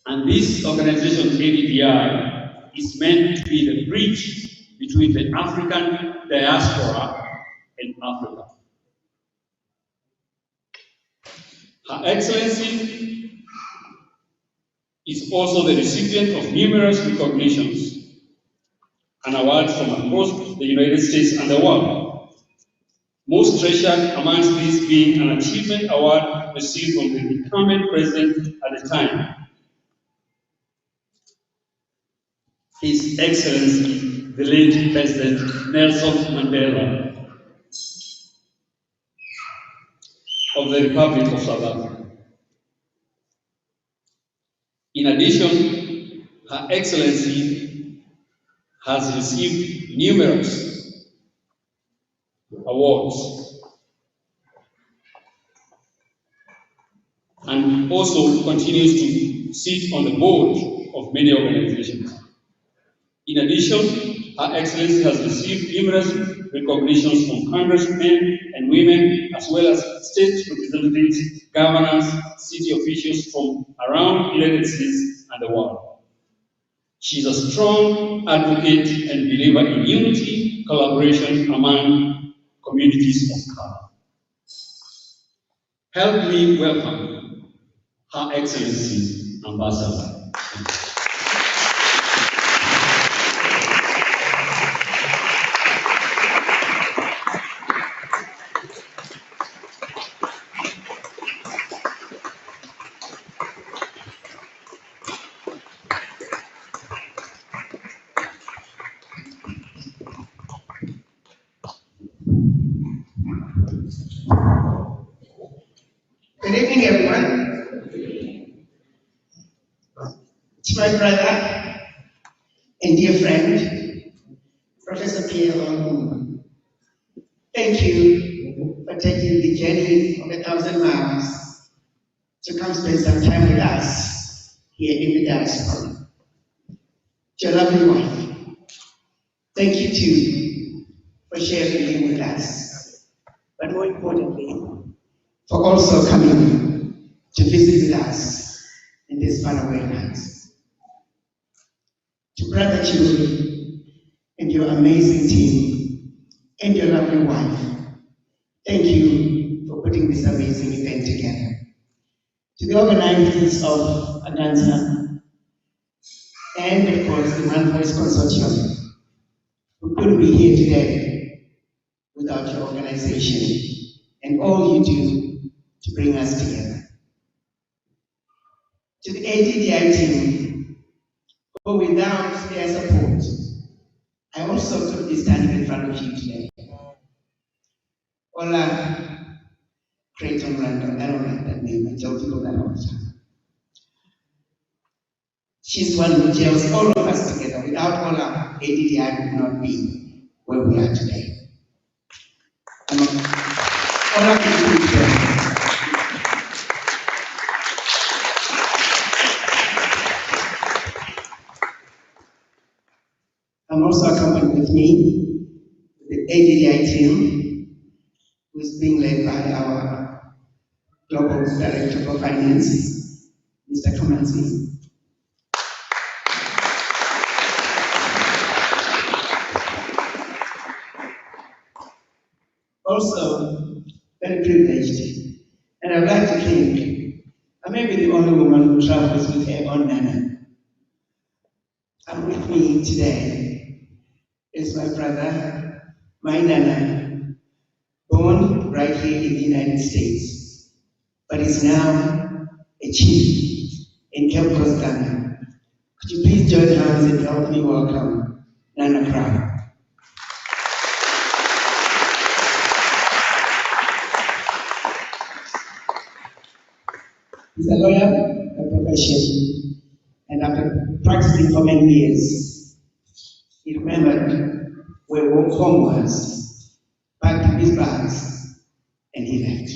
And this organization, KDRTV, is meant to be the bridge between the African diaspora and Africa. Her Excellency is also the recipient of numerous recognitions and awards from across the United States and the world. Most treasured amongst these being an achievement award received from the incumbent president at the time, His Excellency, the late President Nelson Mandela of the Republic of South Africa. In addition, Her Excellency has received numerous awards and also continues to sit on the board of many organizations. In addition, Her Excellency has received numerous recognitions from congressmen and women, as well as state representatives, governors, city officials from around the United States and the world. She is a strong advocate and believer in unity, collaboration among communities of color. Help me welcome Her Excellency, Ambassador. Good evening, everyone. To my brother and dear friend, Professor Pierre Long, thank you for taking the journey of 1,000 miles to come spend some time with us here in the diaspora. To your lovely wife, thank you too for sharing him with us, but more importantly, for also coming to visit with us in this faraway lands. To Brother Churi and your amazing team and your lovely wife, thank you for putting this amazing event together. To the organizers of Angaza and of course the One Voice Consortium, who couldn't be here today without your organization and all you do to bring us together. To the ADDI team, who without their support, I also could be standing in front of you today. Ola Creighton Randall, I don't like that name, I tell people that all the time. She's one who gels all of us together. Without Ola, ADDI would not be where we are today. Ola can do it. I'm also accompanied with me, the ADDI team, who is being led by our Global Director for Finance, Mr. Kamanzi. Also, very privileged, and I'd like to think I may be the only woman who travels with her own Nana. And with me today is my brother, my Nana, born right here in the United States, but is now a chief in Cape Coast, Ghana. Could you please join hands and help me welcome Nana Crown? He's a lawyer by profession, and after practicing for many years, he remembered where home was, packed his bags, and he left.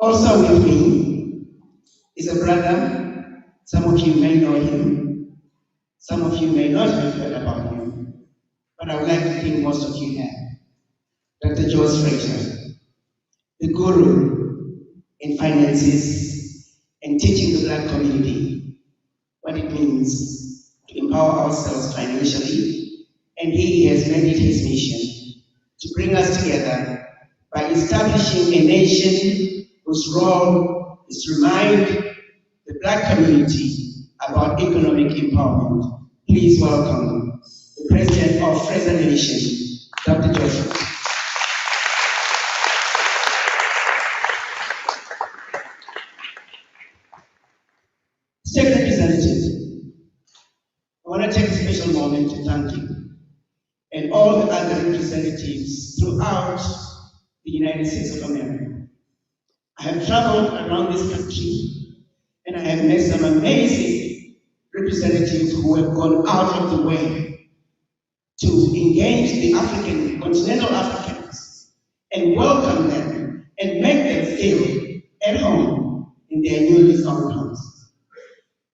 Also with me is a brother. Some of you may know him. Some of you may not have heard about him. But I would like to think most of you have. Dr. George Fraser, the guru in finances and teaching the Black community what it means to empower ourselves financially. And he has made it his mission to bring us together by establishing a nation whose role is to remind the Black community about economic empowerment. Please welcome the President of Fraser Nation, Dr. George. State Representative, I want to take a special moment to thank you and all the other representatives throughout the United States of America. I have traveled around this country and I have met some amazing representatives who have gone out of the way to engage the continental Africans and welcome them and make them feel at home in their newly found homes.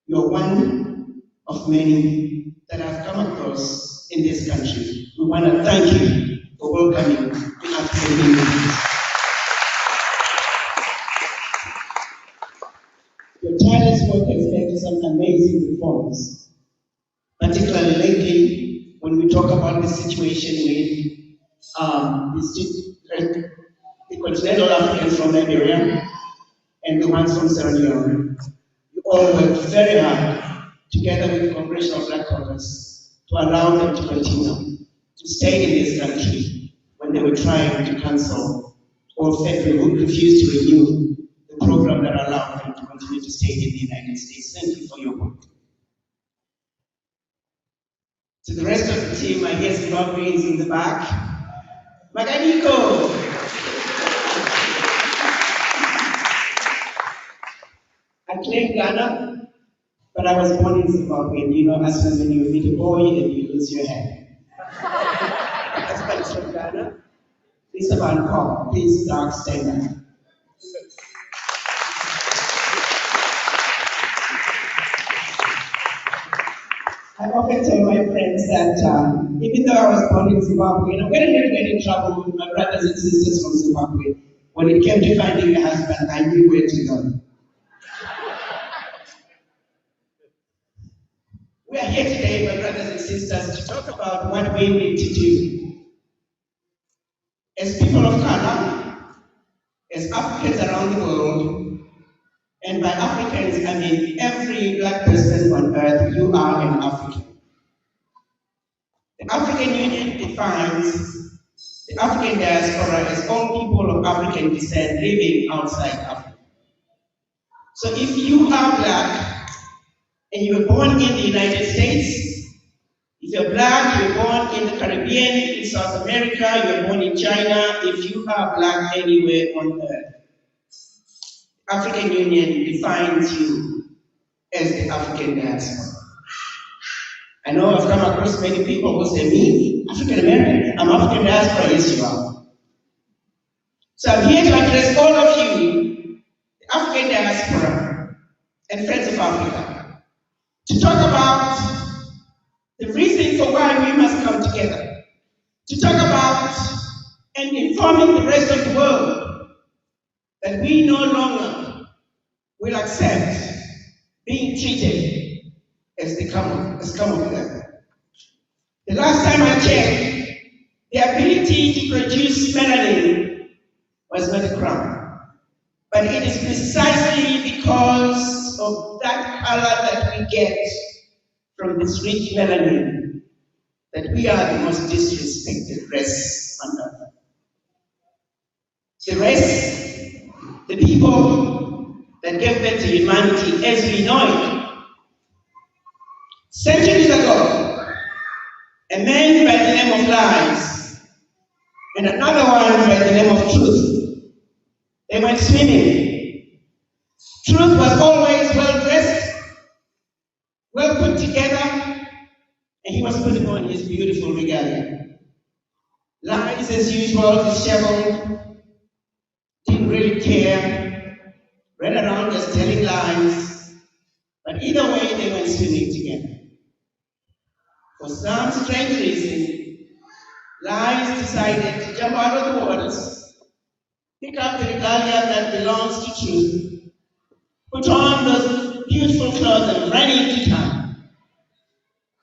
You're one of many that I've come across in this country. We want to thank you for welcoming the African communities. Your tireless work has led to some amazing reforms, particularly lately when we talk about the situation with the continental Africans from Liberia and the ones from Sierra Leone. You all worked very hard together with the Congressional Black Caucus to allow them to continue to stay in this country when they were trying to cancel or refuse to renew the program that allowed them to continue to stay in the United States. Thank you for your work. To the rest of the team, I hear Zimbabweans in the back. Maganiko! I claim Ghana, but I was born in Zimbabwe, and you know, as soon as when you meet a boy and you lose your head. My husband is from Ghana. Lisa Van Paul, please dark stand up. I often tell my friends that even though I was born in Zimbabwe, and I'm going to never get in trouble with my brothers and sisters from Zimbabwe, when it came to finding a husband, I knew where to go. We are here today, my brothers and sisters, to talk about what we need to do. As people of color, as Africans around the world, and by Africans, I mean every Black person on earth, you are an African. The African Union defines the African diaspora as all people of African descent living outside Africa. So if you are Black, and you were born in the United States, if you're Black, you were born in the Caribbean, in South America, you were born in China, if you are Black anywhere on earth, the African Union defines you as the African diaspora. I know I've come across many people who say, me, African American, I'm African diaspora, yes you are. So I'm here to address all of you, the African diaspora and Friends of Africa, to talk about the reason for why we must come together, to talk about and informing the rest of the world that we no longer will accept being treated as the scum of the earth. The last time I checked, the ability to produce melanin was not a crime, but it is precisely because of that color that we get from this rich melanin that we are the most disrespected race on earth. The race, the people that gave birth to humanity as we know it. Centuries ago, a man by the name of Lies and another one by the name of Truth, they went swimming. Truth was always well dressed, well put together, and he was putting on his beautiful regalia. Lies, as usual, disheveled, didn't really care ran around just telling lies, but either way they went swimming together. For some strange reason, lies decided to jump out of the waters, pick up the regalia that belongs to truth, put on those beautiful clothes and ran into town,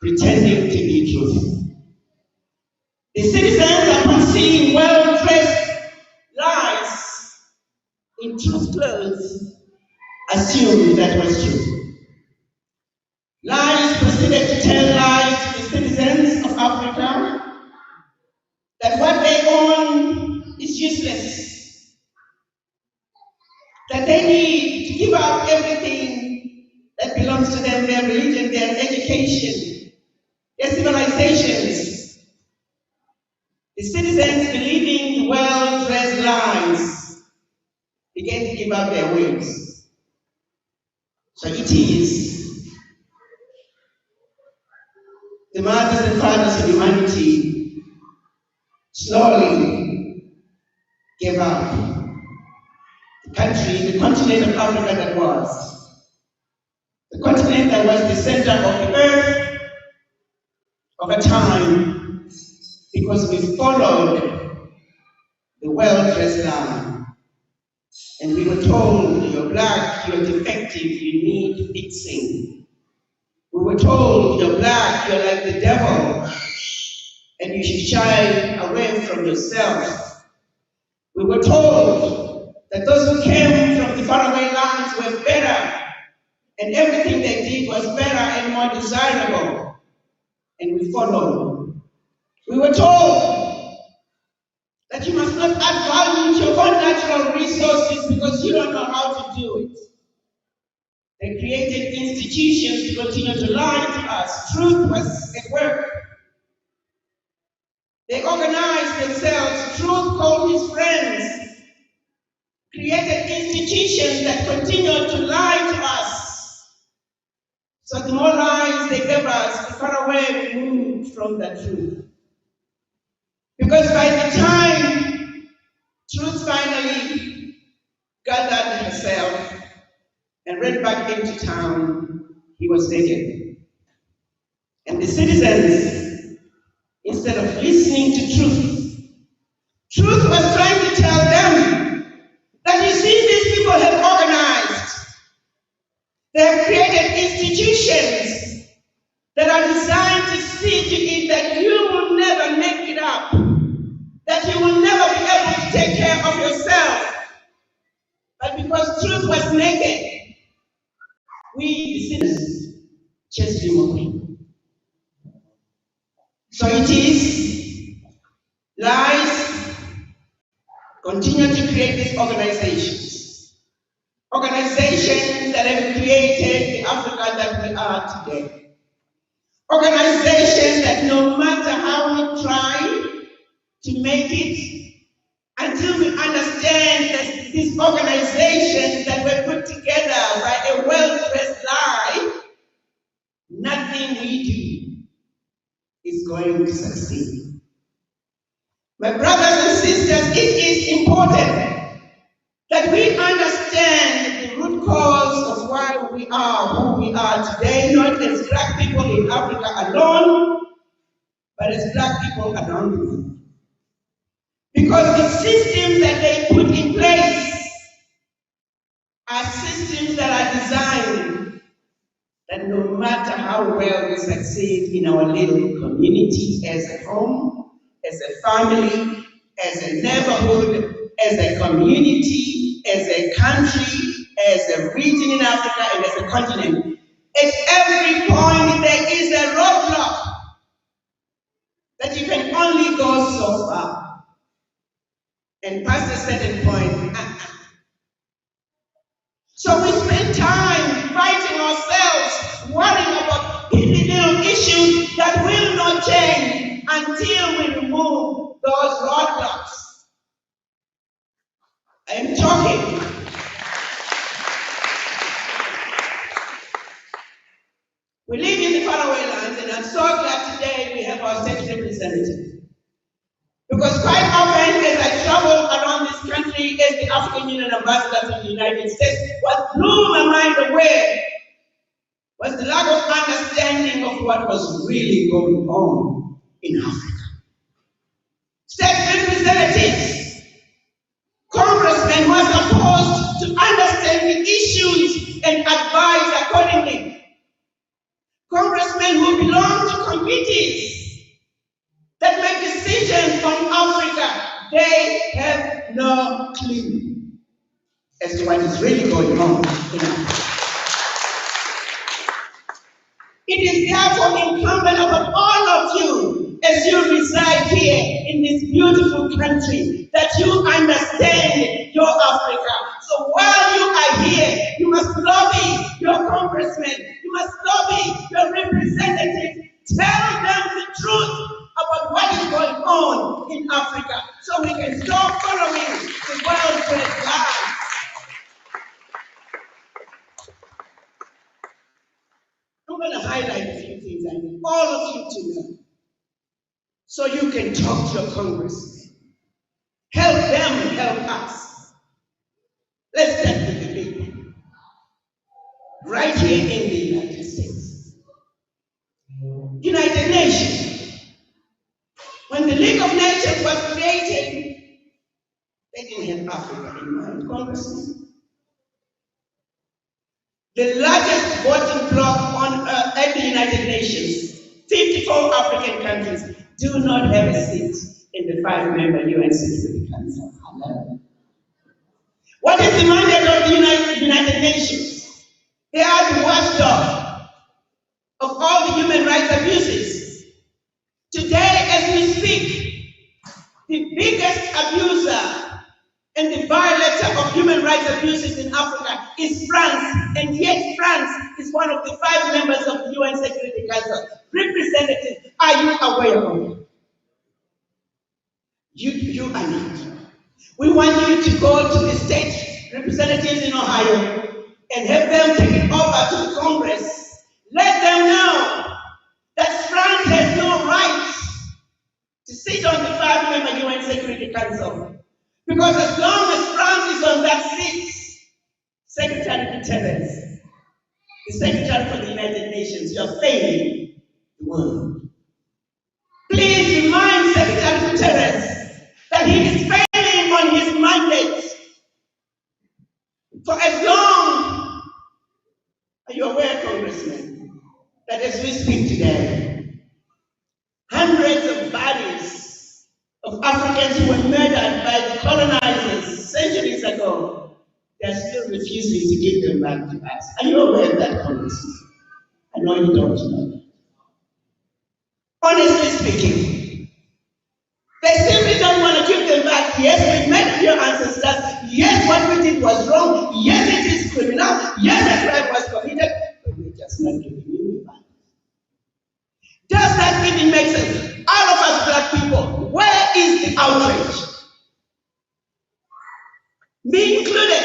pretending to be truth. The citizens, upon seeing well-dressed lies in truth clothes, assumed that was true. Lies proceeded to tell lies to the citizens of Africa that what they own is useless, that they need to give up everything that belongs to them, their religion, their education, their civilizations. The citizens, believing the well-dressed lies, began to give up their ways. So it is the mothers and fathers of humanity slowly gave up the country, the continent of Africa that was, the continent that was the center of the earth of a time, because we followed the well-dressed lie. And we were told, you're black, you're defective, you need fixing. We were told, you're black, you're like the devil, and you should shy away from yourself. We were told that those who came from the faraway lands were better, and everything they did was better and more desirable, and we followed. We were told that you must not add value to your own natural resources because you don't know how to do it. They created institutions to continue to lie to us. Truth was at work. They organized themselves. Truth called his friends. Created institutions that continued to lie to us. So the more lies they gave us, the far away we moved from the truth. Because by the time truth finally gathered herself and ran back into town, he was naked. And the citizens, instead of listening to truth was trying to tell them that you see, these people have organized. They have created institutions that are designed to see to it that you will never make it up, that you will never be able to take care of yourself. But because truth was naked, we, the sinners, chased him away. So it is, lies continue to create these organizations. Organizations that have created the Africa that we are today. Organizations that no matter how we try to make it, until we understand that these organizations that were put together by a well-dressed lie, nothing we do is going to succeed. My brothers and sisters, it is important that we understand the root cause of why we are who we are today, not as black people in Africa alone, but as black people around the world. Because the systems that they put in place are systems that are designed that no matter how well we succeed in our little community, as a home, as a family, as a neighborhood, as a community, as a country, as a region in Africa, and as a continent, at every point there is a roadblock that you can only go so far. And past a certain point, So we spend time fighting ourselves, worrying about petty little issues that will not change until we remove those roadblocks. I am talking. We live in the faraway lands, and I'm so glad today we have our state representative. Because quite often, as I travel around this country, as the African Union ambassador to the United States, what blew my mind away was the lack of understanding of what was really going on in Africa. State representatives, congressmen who are supposed to understand the issues and advise accordingly. Congressmen who belong to committees that make decisions on Africa, they have no clue as to what is really going on in Africa. It is therefore incumbent upon all of you, as you reside here in this beautiful country, that you understand your Africa. So while you are here, you must lobby your congressmen, you must lobby your representatives, tell them the truth about what is going on in Africa, so we can stop following the world's red lies. I'm going to highlight a few things I need all of you to know, so you can talk to your congressmen. Help them help us. Let's start with the big one. Right here in the United States. United Nations. When the League of Nations was created, they didn't have Africa in mind, congressmen. The largest voting bloc on earth at the United Nations, 54 African countries, do not have a seat in the 5-member UN Security Council. What is the mandate of the United Nations? They are the watchdog of all the human rights abuses. Today, as we speak, the biggest abuser and the violator of human rights abuses in Africa is France, and yet France is one of the 5 members of the UN Security Council. Representatives, are you aware of it? You are not. We want you to go to the state representatives in Ohio and have them take it over to the Congress. Let them know that France has no right to sit on the 5-member UN Security Council. Because as long as France is on that seat, Secretary Guterres, the Secretary for the United Nations, you are failing the world. Please remind Secretary Guterres that he is failing on his mandate. For as long, are you aware, Congressman, that as we speak today, hundreds of bodies of Africans who were murdered by the colonizers centuries ago, they are still refusing to give them back to us. Are you aware of that, Congressman? I know you don't know that. Honestly speaking, they simply don't want to give them back. Yes, we met your ancestors. Yes, what we did was wrong. Yes, it is criminal. Yes, a crime was committed. But we're just not giving you back. Does that even make sense? All of us black people, where is the outrage? Me included.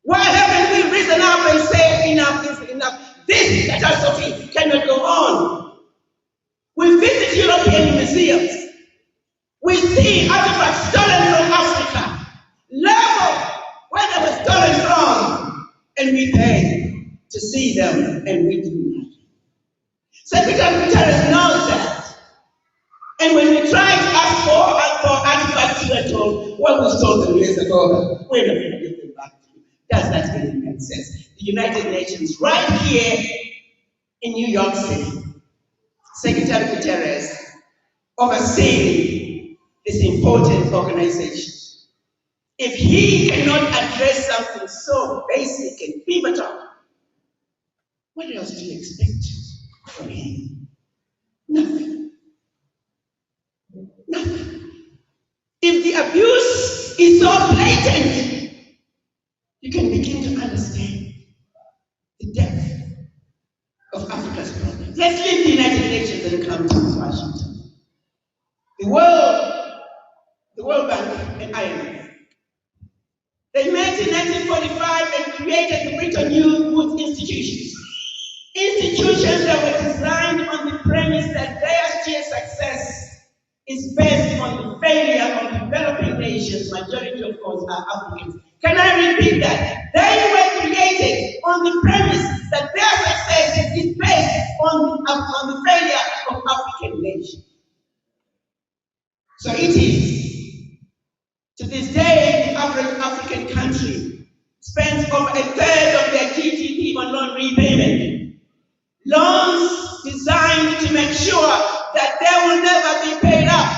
Why haven't we risen up and said enough is enough? This catastrophe cannot go on. We visit European museums. We see artifacts stolen from Africa, level where they were stolen from, and we pay to see them, and we do nothing. Secretary Guterres knows that. And when we try to ask for artifacts, we are told, well, we stole them years ago, but we're not going to give them back to you. Does that really make sense? The United Nations, right here in New York City, Secretary Guterres overseeing this important organization. If he cannot address something so basic and pivotal, what else do you expect from him? Nothing. Nothing. If the abuse is so blatant, you can begin to understand the depth of Africa's problems. Let's leave the United Nations and come to Washington. The World Bank and IMF. They met in 1945 and created the Bretton Woods institutions. Institutions that were designed on the premise that their sheer success is based on the failure of developing nations politicians, majority of course are Africans. Can I repeat that? They were created on the premise that their success is based on the failure of African nations. So it is. To this day, the African country spends over a third of their GDP on loan repayment. Loans designed to make sure that they will never be paid up.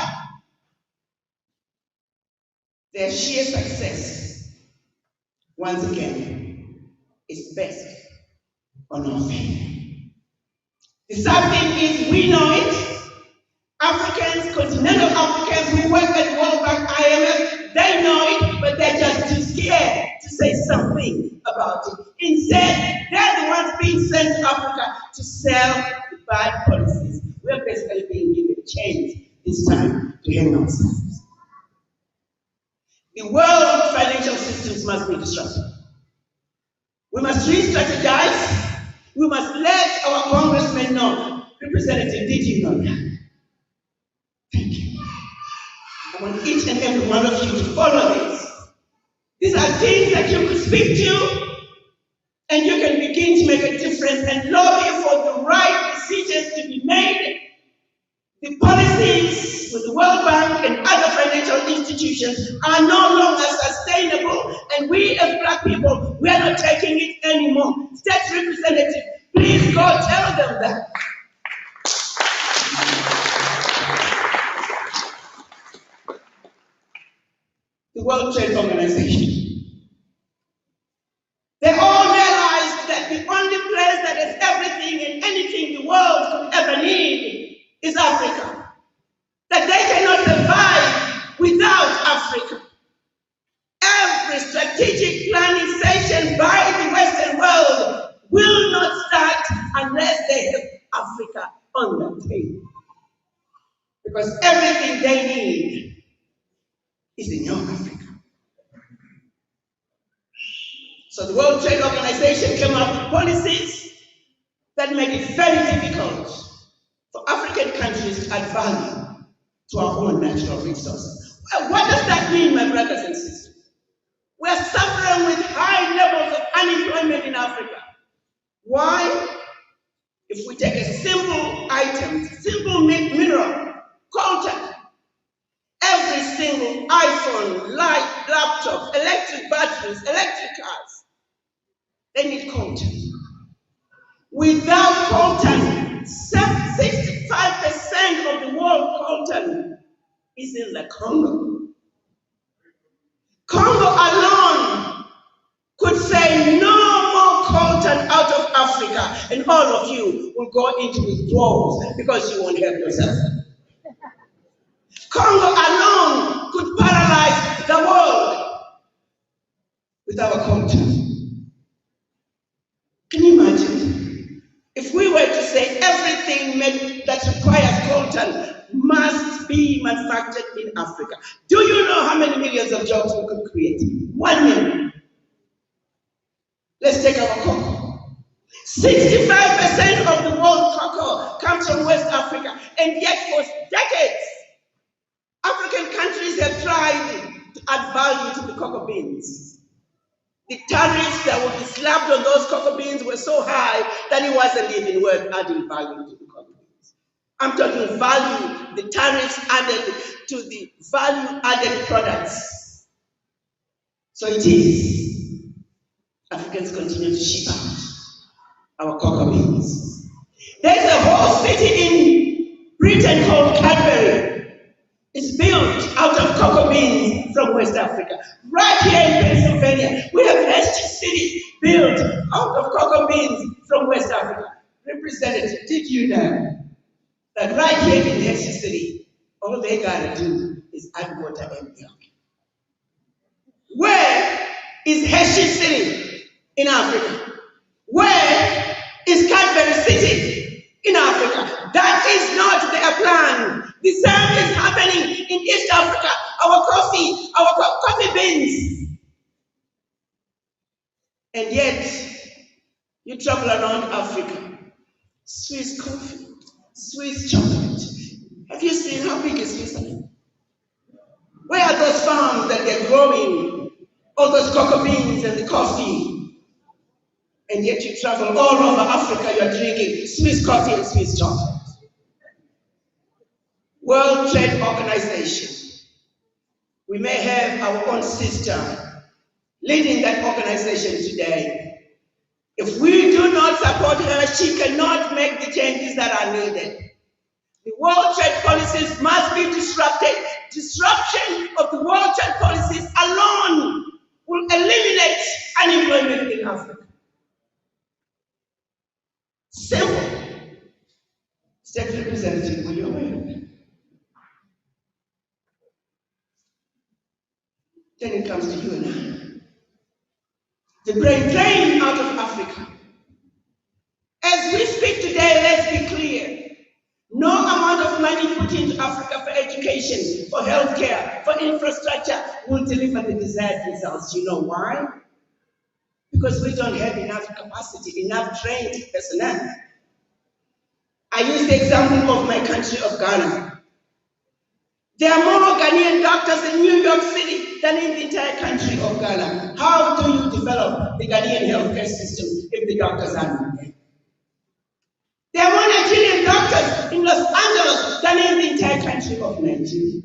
Their sheer success, once again, is based on our failure. The sad thing is, we know it. Africans, continental Africans who work at World Bank, IMF, they know it, but they're just too scared to say something about it. Instead, they're the ones being sent to Africa to sell the bad policies. We're basically being given a chance this time to hang ourselves. The world financial systems must be disrupted. We must re-strategize. We must let our congressmen know. Representative, did you know that? Thank you. I want each and every one of you to follow this. These are things that you could speak to, and you can begin to make a difference and lobby for the right decisions to be made. The policies with the World Bank and other financial institutions are no longer sustainable, and we as Black people, we are not taking it anymore. State representative, please go tell them that. The World Trade Organization. They all realized that the only place that has everything and anything the world could ever need is Africa. That they cannot survive without Africa. Every strategic planning session by the Western world will not start unless they have Africa on the table. Because everything they need is in your Africa. So the World Trade Organization came up with policies that made it very difficult for African countries to add value to our own natural resources. Well, what does that mean, my brothers and sisters? We're suffering with high levels of unemployment in Africa. Why? If we take a simple item, simple mineral, coltan, every single iPhone, light, laptop, electric batteries, electric cars, they need coltan. Without coltan, 65% of the world coltan is in the Congo. Congo alone could say no more coltan out of Africa, and all of you will go into withdrawals because you won't help yourself. Congo alone could paralyze the world with our coltan. Can you imagine? If we were to say everything that requires coltan must be manufactured in Africa, do you know how many millions of jobs we could create? 1 million. Let's take our cocoa. 65% of the world's cocoa comes from West Africa, and yet for decades, African countries have tried to add value to the cocoa beans. The tariffs that would be slapped on those cocoa beans were so high that it wasn't even worth adding value to the cocoa beans. I'm talking value, the tariffs added to the value-added products. So it is. Africans continue to ship out our cocoa beans. There's a whole city in Britain called Cadbury. It's built out of cocoa beans from West Africa. Right here in Pennsylvania, we have Hershey City built out of cocoa beans from West Africa. Representative, did you know that right here in Hershey City, all they gotta do is add water and milk? Where is Hershey City in Africa? Where is Cadbury City in Africa? That is not their plan. The same is happening in East Africa. Our coffee beans. And yet, you travel around Africa. Swiss coffee, Swiss chocolate. Have you seen how big is Switzerland? Where are those farms that they're growing all those cocoa beans and the coffee? And yet you travel all over Africa, you're drinking Swiss coffee and Swiss chocolate. World Trade Organization. We may have our own sister leading that organization today. If we do not support her, she cannot make the changes that are needed. The world trade policies must be disrupted. Disruption of the world trade policies alone will eliminate unemployment in Africa. Simple. State Representative, will you wait? Then it comes to you and I. The brain drain out of Africa. As we speak today, let's be clear. No amount of money put into Africa for education, for healthcare, for infrastructure will deliver the desired results. You know why? Because we don't have enough capacity, enough trained personnel. I use the example of my country of Ghana. There are more Ghanaian doctors in New York City than in the entire country of Ghana. How do you develop the Ghanaian healthcare system if the doctors are not there? There are more Nigerian doctors in Los Angeles than in the entire country of Nigeria.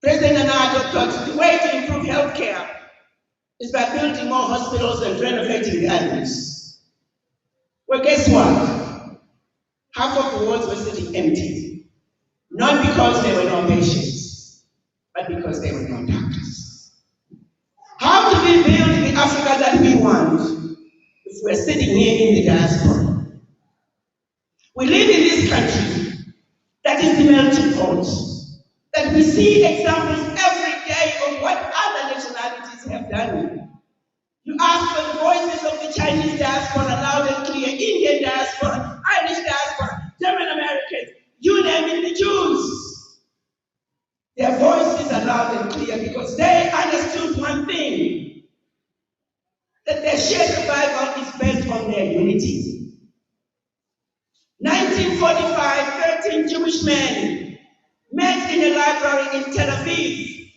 President Angaza thought the way to improve healthcare is by building more hospitals and renovating the others. Well, guess what? Half of the wards were sitting empty. Not because there were no patients, but because there were no doctors. How do we build the Africa that we want if we're sitting here in the diaspora? We live in this country that is the melting pot, that we see examples every day of what other nationalities have done. You ask for the voices of the Chinese diaspora, loud and clear, Indian diaspora, Irish diaspora, German Americans, you name it, the Jews. Their voices are loud and clear because they understood one thing, that their shared survival is based on their unity. 1945, 13 Jewish men met in a library in Tel Aviv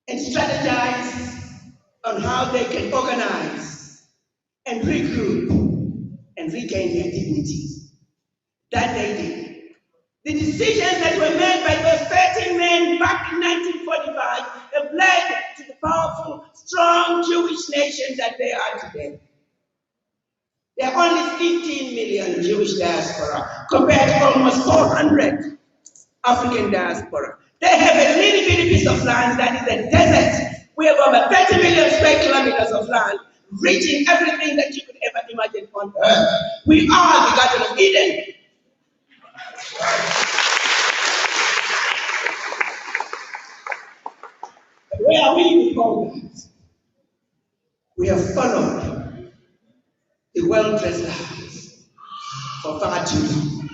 and strategized on how they can organize and regroup and regain their dignity. That they did. The decisions that were made by those 13 men back in 1945 have led to the powerful, strong Jewish nation that they are today. There are only 15 million Jewish diaspora compared to almost 400 African diaspora. They have a little bitty piece of land that is a desert. We have over 30 million square kilometers of land, reaching everything that you could ever imagine on earth. We are the Garden of Eden. But where are we with all that? We have followed the well-dressed lives for far too long.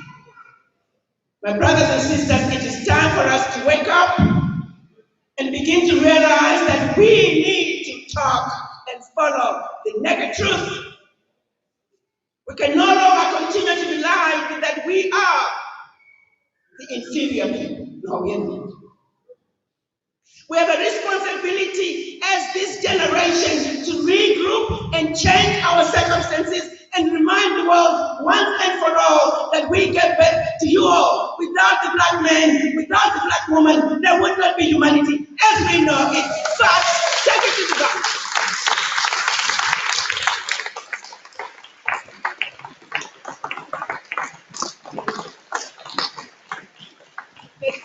My brothers and sisters, it is time for us to wake up and begin to realize that we need to talk and follow the naked truth. We can no longer continue to be lied that we are the inferior people. No, we are not. We have a responsibility as this generation to regroup and change our circumstances and remind the world once and for all that we get back to you all. Without the black man, without the black woman, there would not be humanity as we know it. But take it to the back. As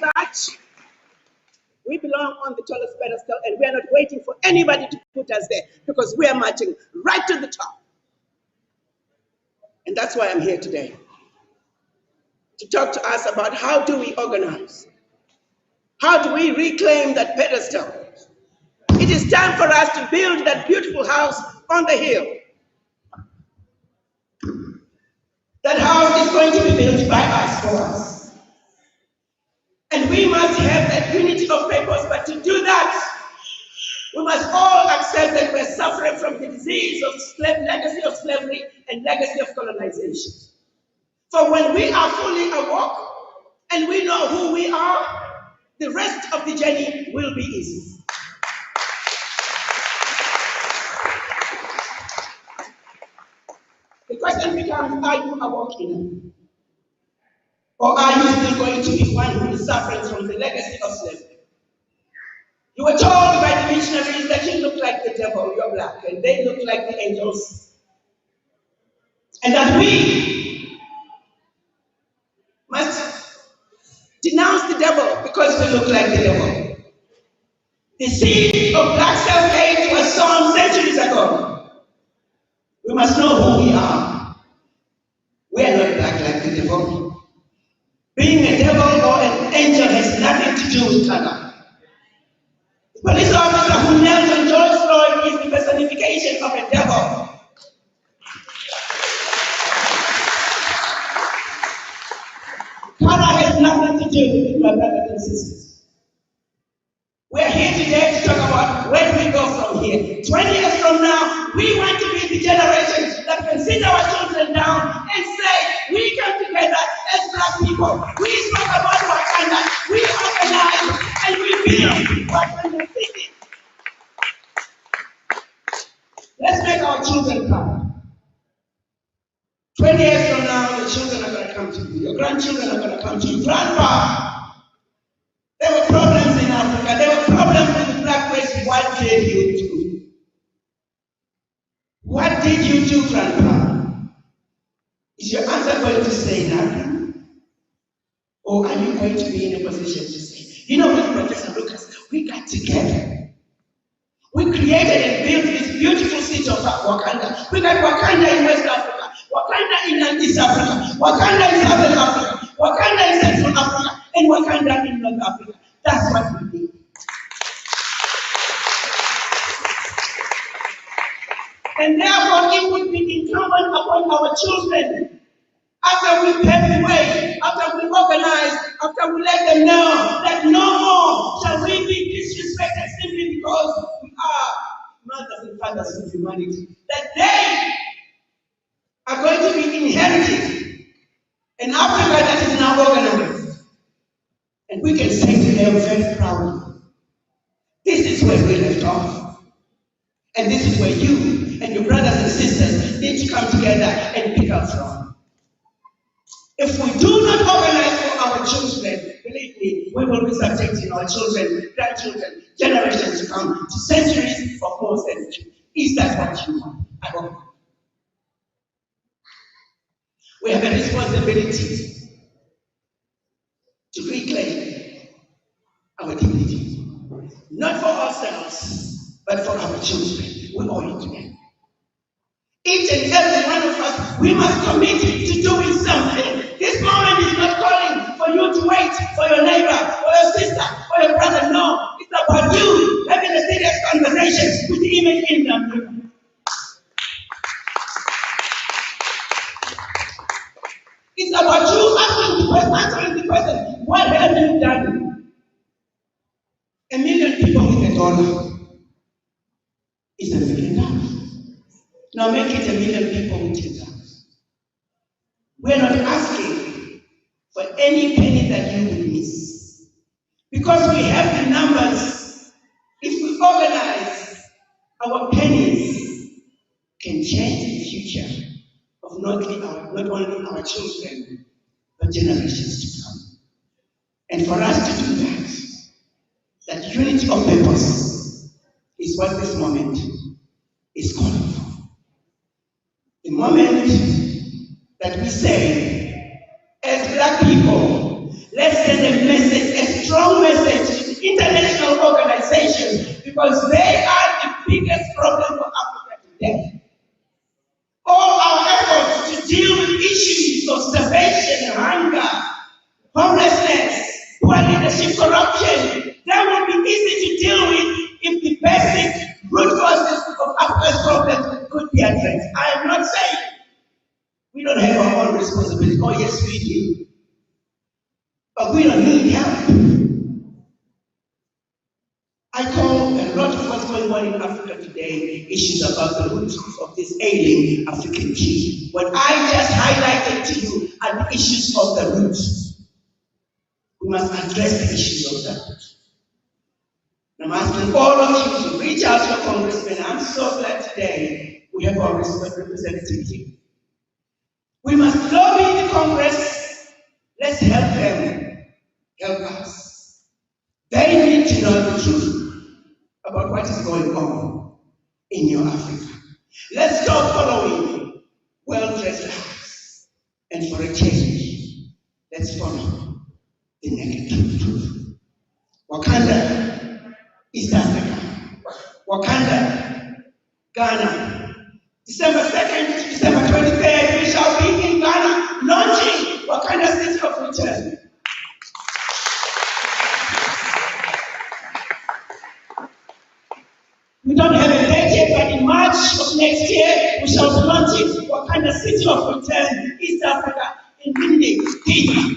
such, we belong on the tallest pedestal and we are not waiting for anybody to put us there because we are marching right to the top. And that's why I'm here today, to talk to us about how do we organize? How do we reclaim that pedestal? It is time for us to build that beautiful house on the hill. That house is going to be built by us, for us. And we must have that unity of purpose, but to do that, we must all accept that we're suffering from the disease of legacy of slavery and legacy of colonization. For when we are fully awoke and we know who we are, the rest of the journey will be easy. The question becomes, are you awoken? Or are you still going to be one who is suffering from the legacy of slavery? You were told by the missionaries that you look like the devil, you're black, and they look like the angels. And that we must denounce the devil because we look like the devil. The seed of black self-hate was sown centuries ago. We must know who we are. We are not black like the devil. Being a devil or an angel has nothing to do with color. The police officer who knelt on George Floyd is the personification of a devil. Color has nothing to do with it, my brothers and sisters. We're here today to talk about where do we go from here. 20 years from now, we want to be the generation that can sit our children down and say, we come together as black people. We spoke about Wakanda, we organize, and we build Wakanda City. Let's make our children proud. 20 years from now, the children are going to come to you. Your grandchildren are going to come to you. Grandpa, there were problems in Africa. There were problems with the black race. What did you do? What did you do, Grandpa? Is your answer going to say nothing? Or are you going to be in a position to say, you know what, Professor Lucas, we got together. We created and built this beautiful city of Wakanda. We got Wakanda in West Africa, Wakanda in East Africa, Wakanda in Southern Africa, Wakanda in Central Africa, and Wakanda in North Africa. That's what we did. And therefore, it would be incumbent upon our children, after we pave the way, after we organize, after we let them know that no more shall we be disrespected simply because we are mothers and fathers of humanity, that they are going to be inherited an Africa that is now organized. And we can say to them very proudly, this is where we left off. And this is where you and your brothers and sisters need to come together and pick up from. If we do not organize for our children, believe me, we will be subjecting our children, grandchildren, generations to come to centuries of more centuries. Is that what you want? I hope. We have a responsibility to reclaim our dignity. Not for ourselves, but for our children. We owe it to them. Each and every one of us, we must commit to doing something. This moment is not calling for you to wait for your neighbor, for your sister, for your brother. No, it's about you having a serious conversation with the image in them. It's about you answering the question, what have you done? $1 million people with $1 is $1 million. Now make it 1 million people with $10. We're not asking for any penny that you will miss. Because we have the numbers, if we organize, our pennies can change the future of not only our children, but generations to come. And for us to do that unity of purpose is what this moment is calling for. The moment that we say, as black people, let's send a message, a strong message to international organizations, because they are the biggest problem for Africa today. All our efforts to deal with issues of starvation, hunger, homelessness, poor leadership, corruption, that will be easy to deal with if the basic root causes of Africa's problems could be addressed. I am not saying we don't have our own responsibility. Oh, yes, we do. But we don't need help. I call a lot of what's going on in Africa today issues about the roots of this ailing African tea. What I just highlighted to you are the issues of the roots. We must address the issues of that. I'm asking all of you to reach out to your congressmen. I'm so glad today we have our representative here. We must lobby the Congress. Let's help them help us. They need to know the truth about what is going on in your Africa. Let's stop following well-dressed lives. And for a change, let's follow the naked truth. Wakanda, East Africa. Wakanda, Ghana. December 2nd to December 23rd, we shall be in Ghana launching Wakanda City of Return. We don't have a date yet, but in March of next year, we shall be launching Wakanda City of Return, East Africa, in Bindi, Kenya.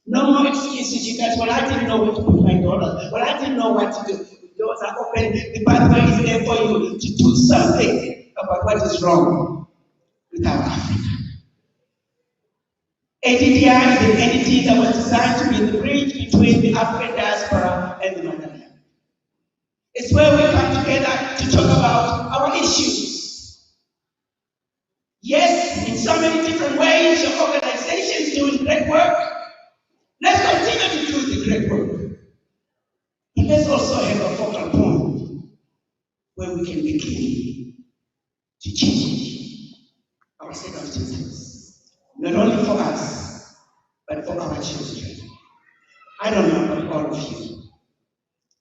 No more excuses, you guys. Well, I didn't know where to put my dollars. Well, I didn't know what to do. The doors are open. The pathway is there for you to do something about what is wrong with our Africa. KDRTV is an entity that was designed to be the bridge between the African diaspora and the motherland. It's where we come together to talk about our issues. Yes, in so many different ways, your organization is doing great work. Let's continue to do the great work. But let's also have a focal point where we can begin to change our circumstances. Not only for us, but for our children. I don't know about all of you.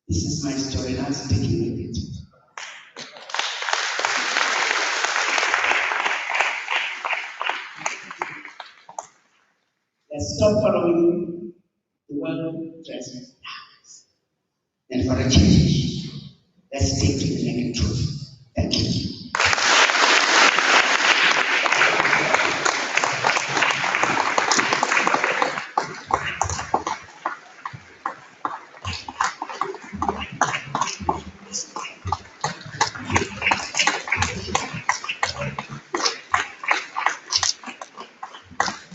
This is my story, and I'm sticking with it. Let's stop following the well-dressed lies. And for a change, let's stick to the naked truth. Thank you.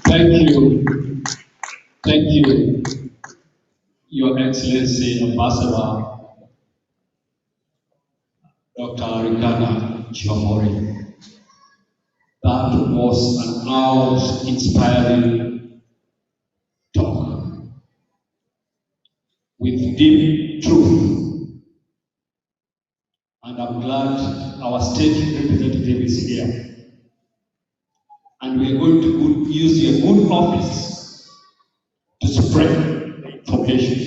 Thank you. Thank you, Your Excellency Ambassador Dr. Rikana Chiomori. That was an awe-inspiring talk with deep truth. And I'm glad our state representative is here. And we're going to use your good office to spread the information.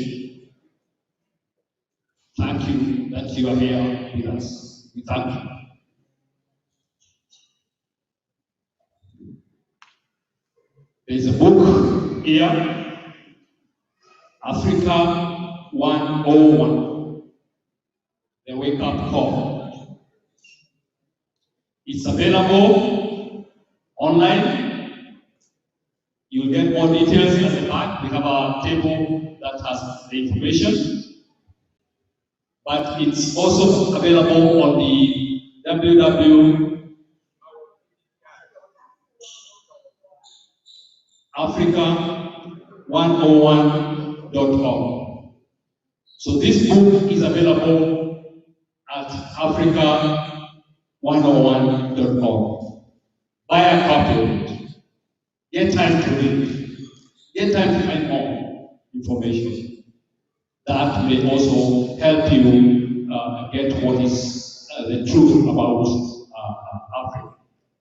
Thank you that you are here with us. We thank you. There's a book here, Africa 101, the Wake Up Call. It's available online. You'll get more details at the back. We have a table that has the information. But it's also available on the www.africa101.org. So this book is available at africa101.org. Buy a copy of it. Get time to read. Get time to find more information. That may also help you get what is the truth about Africa.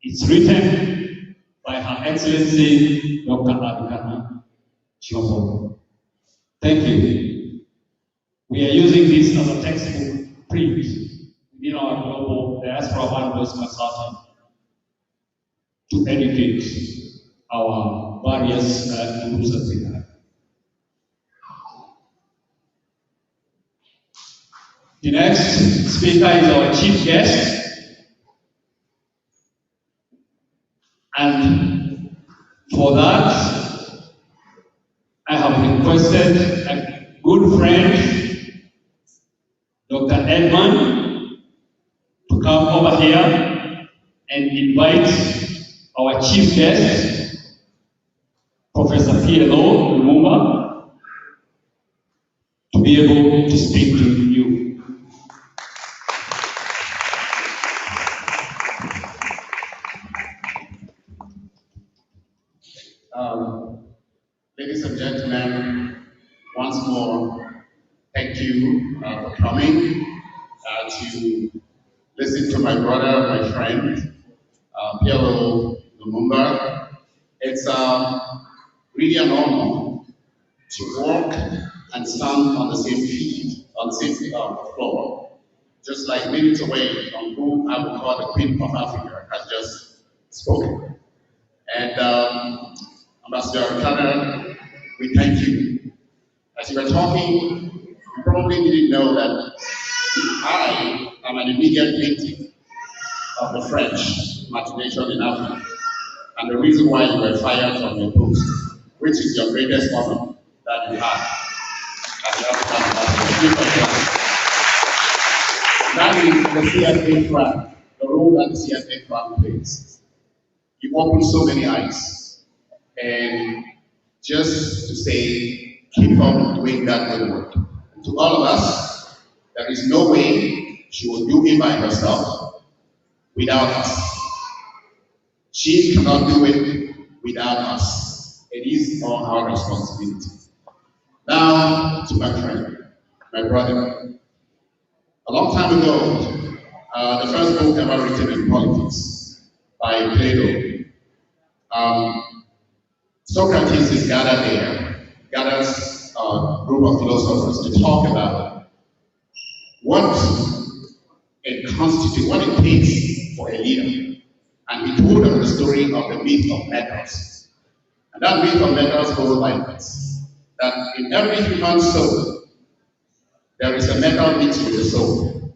It's written by Her Excellency Dr. Rikana Chiomori. Thank you. We are using this as a textbook print within our global diaspora One Voice consulting to educate our various groups that we have. The next speaker is our chief guest. And for that, I have requested a good friend, Dr. Edmund, to come over here and invite our chief guest, Professor PLO Lumumba, to be able to speak to you. Ladies and gentlemen, once more, thank you for coming to listen to my brother, my friend, PLO Lumumba. It's really an honor to walk and stand on the same feet, on the same floor, just like minutes away from whom I would call the Queen of Africa has just spoken. And Ambassador Angaza, we thank you. As you were talking, you probably didn't know that I am an immediate victim of the French machination in Africa, and the reason why you were fired from your post, which is your greatest honor that you have as the African ambassador. That is the CSA flag, the role that the CSA flag plays. You open so many eyes, and just to say, keep on doing that good work. And to all of us, there is no way she will do it by herself without us. She cannot do it without us. It is all our responsibility. Now, to my friend, my brother. A long time ago, the first book ever written in politics by Plato, Socrates is gathers a group of philosophers to talk about what it takes for a leader. And he told them the story of the myth of metals. And that myth of metals goes like this, that in every human soul, there is a metal mixed with the soul.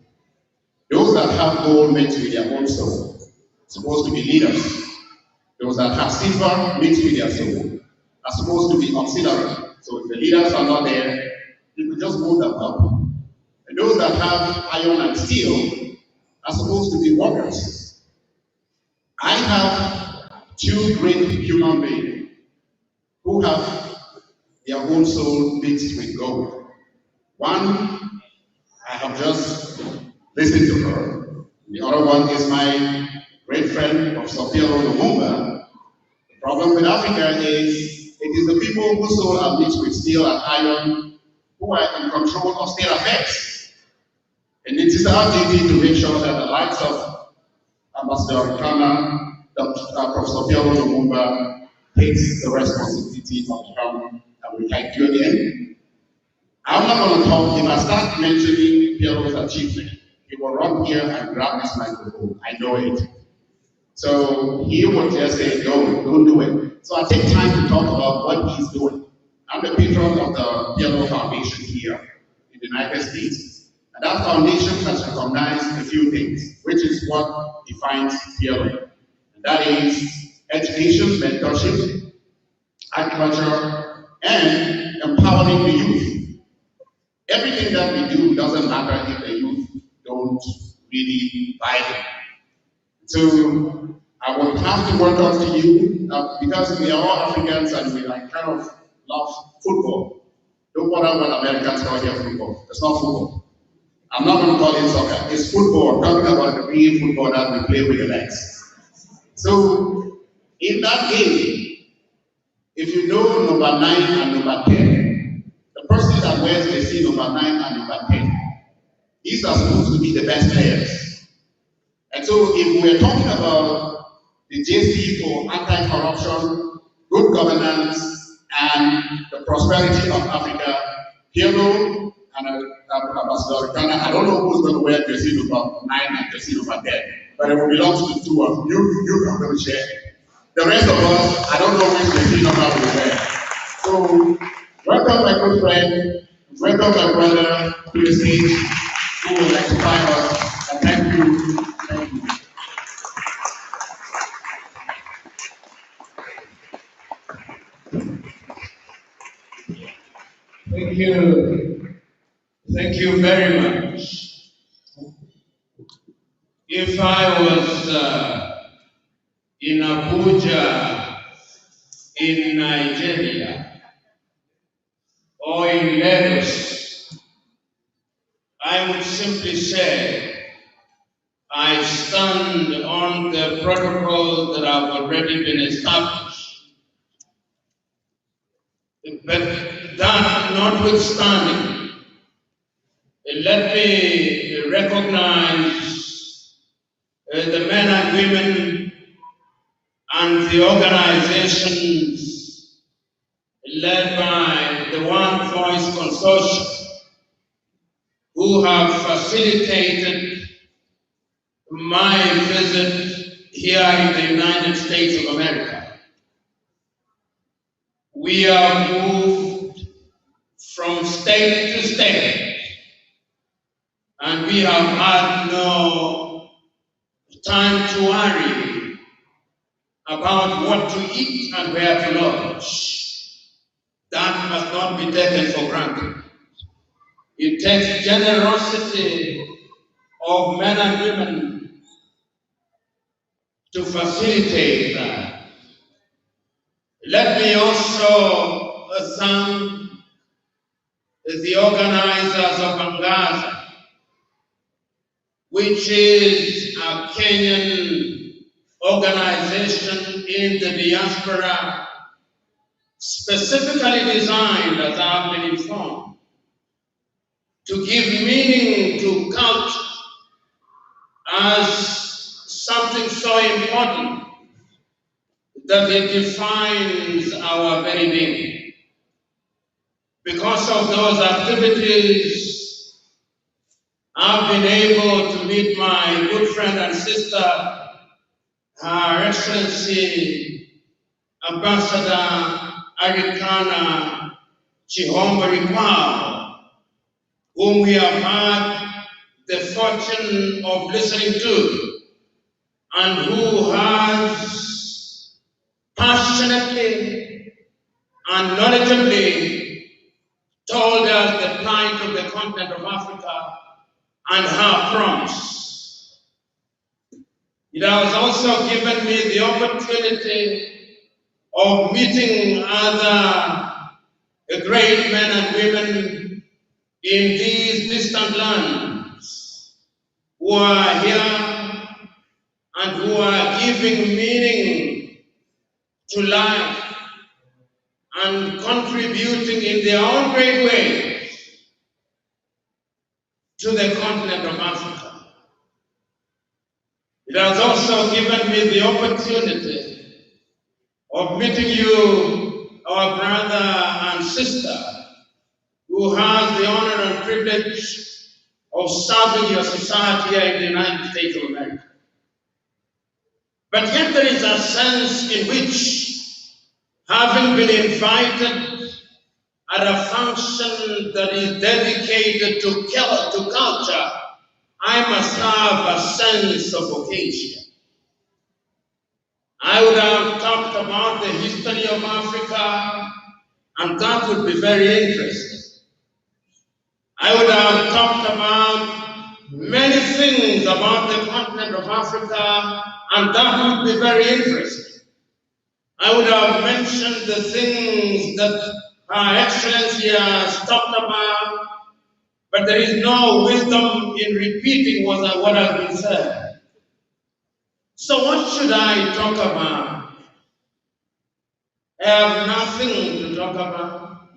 Those that have gold mixed with their own soul are supposed to be leaders. Those that have silver mixed with their soul are supposed to be auxiliary. So if the leaders are not there, you could just move them up. And those that have iron and steel are supposed to be workers. I have two great human beings who have their own soul mixed with gold. One, I have just listened to her. The other one is my great friend, Professor PLO Lumumba. The problem with Africa is it is the people whose soul are mixed with steel and iron who are in control of state affairs. And it is our duty to make sure that the likes of Ambassador Angaza, Professor PLO Lumumba takes the responsibility of the helm, and we thank you again. I'm not going to talk. If I start mentioning PLO's achievement, he will run here and grab this microphone. I know it. So he will just say, no, don't do it. So I take time to talk about what he's doing. I'm the patron of the PLO Foundation here in the United States. And that foundation has recognized a few things, which is what defines PLO. And that is education, mentorship, agriculture, and empowering the youth. Everything that we do doesn't matter if the youth don't really buy it. So I will have to work out to you because we are all Africans and we kind of love football. Don't bother when Americans call here football. It's not football. I'm not going to call it soccer. It's football. I'm talking about the real football that we play with the legs. So in that game, if you know number 9 and number 10, the person that wears the jersey number 9 and number 10, these are supposed to be the best players. And so if we're talking about the JC for anti-corruption, good governance, and the prosperity of Africa, PLO and Ambassador Angaza, I don't know who's going to wear jersey number 9 and jersey number 10, but it will belong to the two of you. You are going to share. The rest of us, I don't know which jersey number we wear. So, welcome my good friend, welcome my brother to the stage, who will electrify us, and thank you. Thank you. Thank you. Thank you very much. If I was in Abuja, in Nigeria, or in Lagos, I would simply say I stand on the protocols that have already been established. But that notwithstanding, let me recognize the men and women and the organizations led by the One Voice Consortium who have facilitated my visit here in the United States of America. We have moved from state to state, and we have had no time to worry about what to eat and where to lodge. That must not be taken for granted. It takes generosity of men and women to facilitate that. Let me also thank the organizers of Angaza, which is a Kenyan organization in the diaspora, specifically designed, as I've been informed, to give meaning to culture as something so important that it defines our very being. Because of those activities, I've been able to meet my good friend and sister, Her Excellency Ambassador Arikana Chihomba, whom we have had the fortune of listening to, and who has passionately and knowledgeably told us the plight of the continent of Africa and her promise. It has also given me the opportunity of meeting other great men and women in these distant lands who are here and who are giving meaning to life and contributing in their own great way to the continent of Africa. It has also given me the opportunity of meeting you, our brother and sister, who has the honor and privilege of serving your society here in the United States of America. But yet there is a sense in which, having been invited at a function that is dedicated to culture, I must have a sense of occasion. I would have talked about the history of Africa, and that would be very interesting. I would have talked about many things about the continent of Africa, and that would be very interesting. I would have mentioned the things that Her Excellency has talked about, but there is no wisdom in repeating what has been said. So what should I talk about? I have nothing to talk about.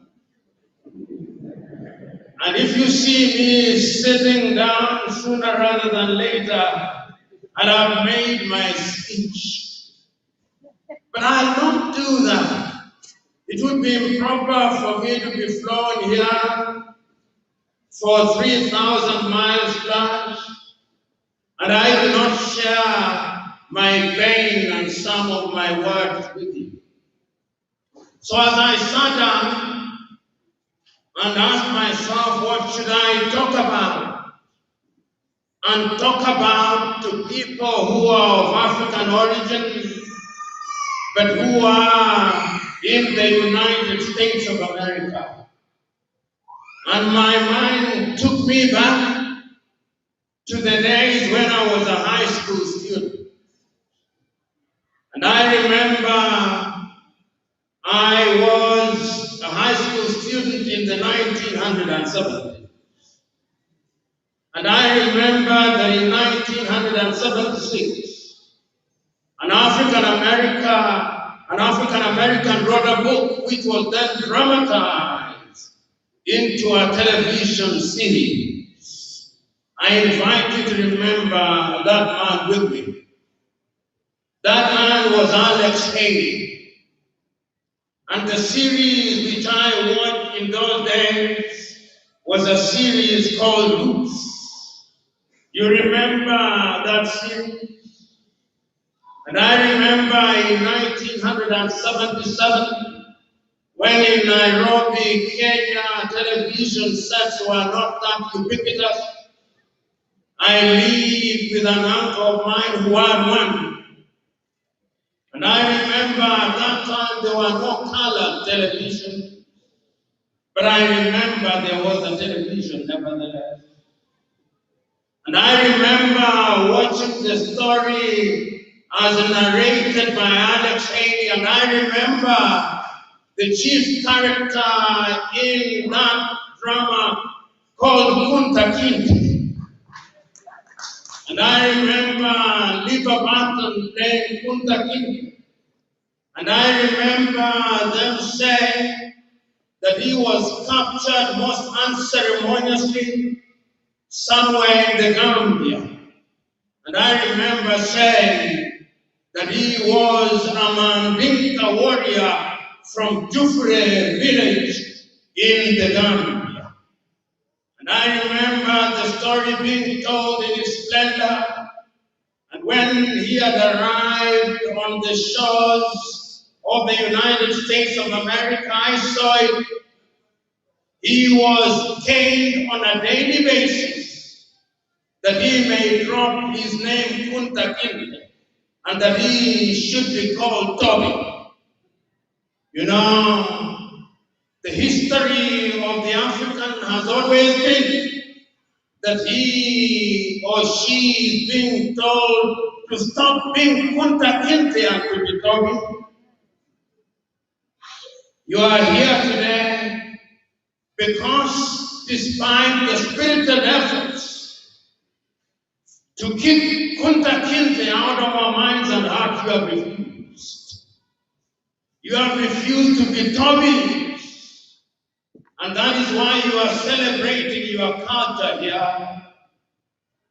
And if you see me sitting down sooner rather than later, and I've made my speech, but I'll not do that. It would be improper for me to be flown here for 3,000 miles plus, and I do not share my pain and some of my words with you. So as I sat down and asked myself, what should I talk about? And talk about to people who are of African origin, but who are in the United States of America. And my mind took me back to the days when I was a high school student. And I remember I was a high school student in the 1970s. And I remember that in 1976, an African American wrote a book which was then dramatized into a television series. I invite you to remember that man with me. That man was Alex Haley. And the series which I watched in those days was a series called Roots. You remember that series? And I remember in 1977, when in Nairobi, Kenya, television sets were not that ubiquitous, I lived with an uncle of mine who had one. And I remember at that time there were no color television, but I remember there was a television nevertheless. And I remember watching the story as narrated by Alex Haley, and I remember the chief character in that drama called Kunta Kinte. And I remember Liva Barton playing Kunta Kinte. And I remember them saying that he was captured most unceremoniously somewhere in the Gambia. And I remember saying that he was a Mandinka warrior from Jufre village in the Gambia. And I remember the story being told in its splendor. And when he had arrived on the shores of the United States of America, I saw it. He was caned on a daily basis that he may drop his name Kunta Kinte and that he should be called Toby. You know, the history of the African has always been that he or she is being told to stop being Kunta Kinte and to be Toby. You are here today because despite the spirited efforts to keep Kunta Kinte out of our minds and hearts, you have refused. You have refused to be Toby. And that is why you are celebrating your culture here.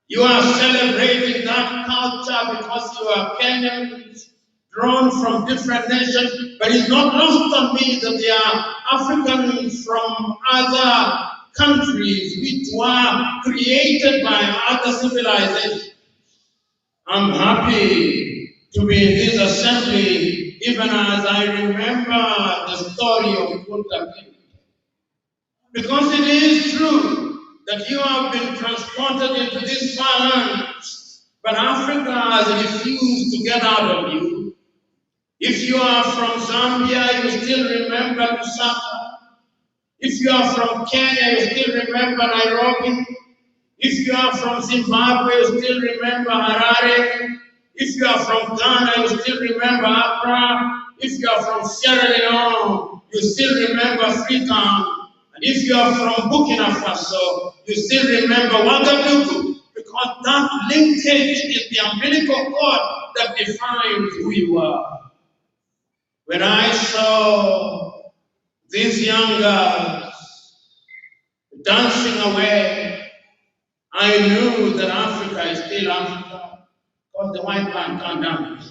You are celebrating that culture because you are Kenyans, drawn from different nations. But it's not lost on me that they are Africans from other countries which were created by other civilizations. I'm happy to be in this assembly, even as I remember the story of Kunta Kinte. Because it is true that you have been transported into this far land, but Africa has refused to get out of you. If you are from Zambia, you still remember Lusaka. If you are from Kenya, you still remember Nairobi. If you are from Zimbabwe, you still remember Harare. If you are from Ghana, you still remember Accra. If you are from Sierra Leone, you still remember Freetown. And if you are from Burkina Faso, you still remember Ouagadougou, because that linkage is the umbilical cord that defines who you are. When I saw these young girls dancing away, I knew that Africa is still Africa, because the white man can't dance.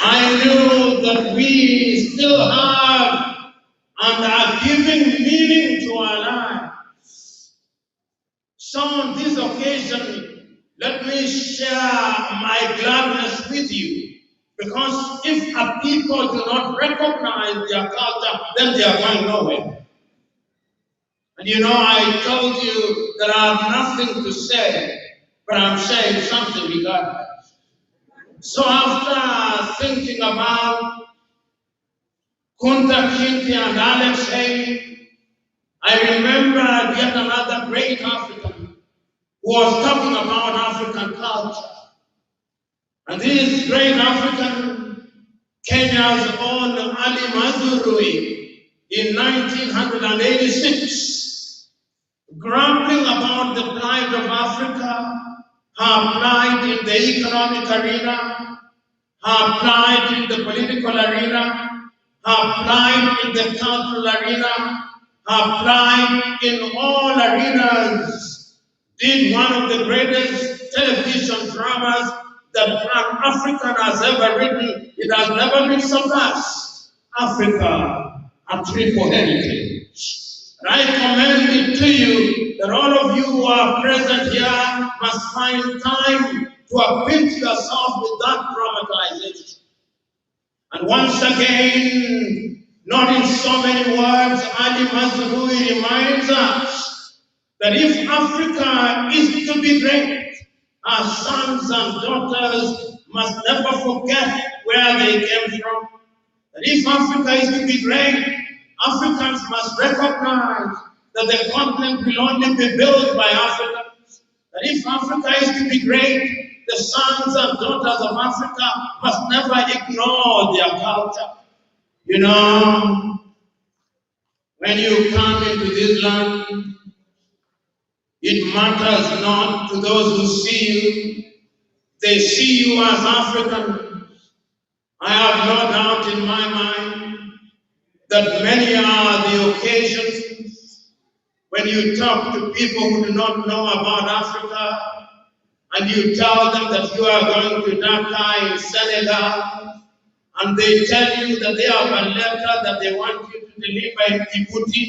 I knew that we still have and are giving meaning to our lives. So on this occasion, let me share my gladness with you. Because if a people do not recognize their culture, then they are going nowhere. And you know, I told you that I have nothing to say, but I'm saying something regardless. So after thinking about Kunta Kinte and Alex Haley, I remembered yet another great African who was talking about African culture. And this great African, Kenya's own Ali Mazrui, in 1986, grumbling about the plight of Africa, her plight in the economic arena, her plight in the political arena, her plight in the cultural arena, her plight in all arenas, did one of the greatest television dramas that an African has ever written. It has never been surpassed. Africa, a tree for heritage. And I commend it to you that all of you who are present here must find time to acquaint yourself with that dramatization. And once again, not in so many words, Ali Mazrui reminds us that if Africa is to be great, our sons and daughters must never forget where they came from. That if Africa is to be great, Africans must recognize that the continent will only be built by Africans. That if Africa is to be great, the sons and daughters of Africa must never ignore their culture. You know, when you come into this land, it matters not to those who see you. They see you as African. I have no doubt in my mind that many are the occasions when you talk to people who do not know about Africa and you tell them that you are going to Dakar in Senegal, and they tell you that they have a letter that they want you to deliver in Djibouti.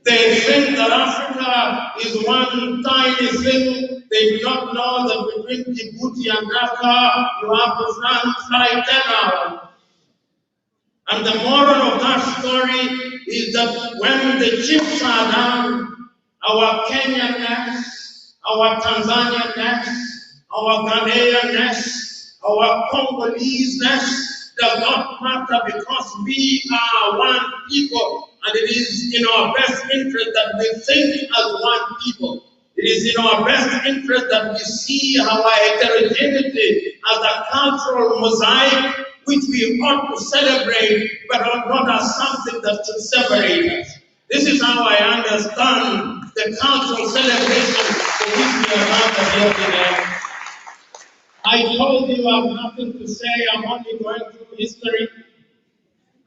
They think that Africa is one tiny thing. They do not know that between Djibouti and Dakar, you have to fly 10 hours. And the moral of that story is that when the chips are down, our Kenyanness, our Tanzanianness, our Ghanaianness, our Congolese-ness does not matter, because we are one people, and it is in our best interest that we think as one people. It is in our best interest that we see our heterogeneity as a cultural mosaic which we ought to celebrate, but not as something that should separate us. This is how I understand the cultural celebration for which we are gathered here today. I told you I have nothing to say, I'm only going through history.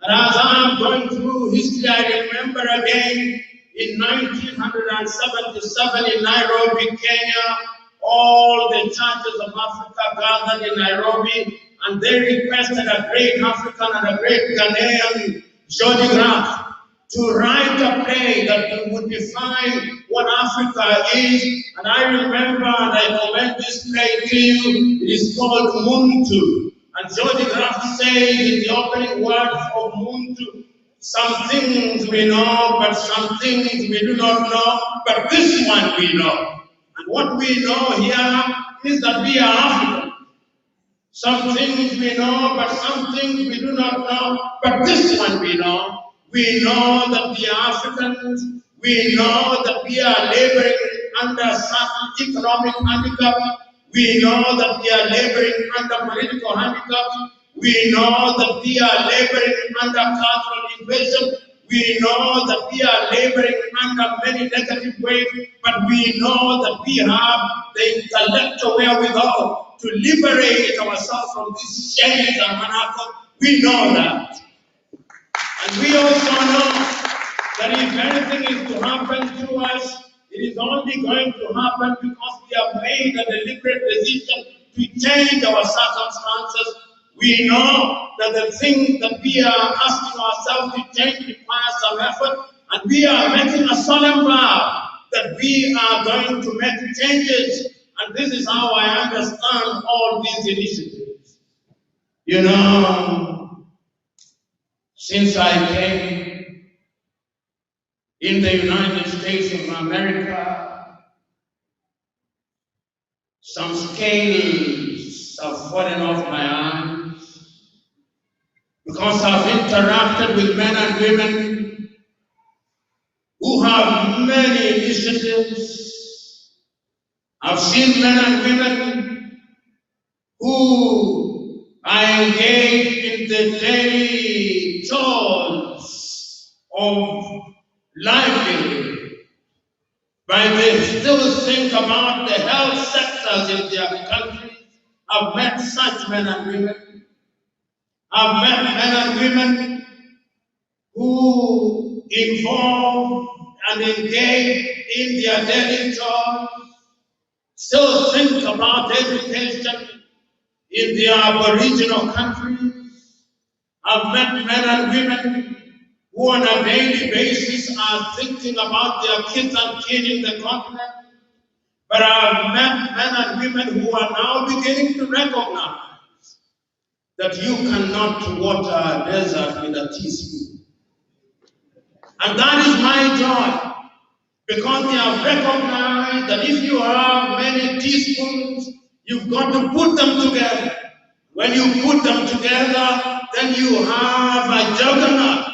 And as I'm going through history, I remember again in 1977 in Nairobi, Kenya, all the churches of Africa gathered in Nairobi, and they requested a great African and a great Ghanaian, Jody Graf, to write a play that would define what Africa is. And I remember, and I commend this play to you, it is called Muntu. And Jody Graf says in the opening words of Muntu, some things we know, but some things we do not know, but this one we know. And what we know here is that we are African. Some things we know, but some things we do not know, but this one we know. We know that we are Africans. We know that we are laboring under certain economic handicap. We know that we are laboring under political handicap. We know that we are laboring under cultural invasion. We know that we are laboring under many negative ways, but we know that we have the intellectual wherewithal to liberate ourselves from these chains and manacles. We know that. And we also know that if anything is to happen to us, it is only going to happen because we have made a deliberate decision to change our circumstances. We know that the thing that we are asking ourselves to change requires some effort, and we are making a solemn vow that we are going to make changes. And this is how I understand all these initiatives. You know, since I came in the United States of America, some scales have fallen off my eyes because I've interacted with men and women who have many initiatives. I've seen men and women who I engage in the daily chores of livelihood, but they still think about the health sectors in their countries. I've met such men and women. I've met men and women who involve and engage in their daily chores, still think about education in their aboriginal countries. I've met men and women who on a daily basis are thinking about their kids and kids in the continent. But I've met men and women who are now beginning to recognize that you cannot water a desert with a teaspoon. And that is my joy, because they have recognized that if you have many teaspoons, you've got to put them together. When you put them together, then you have a juggernaut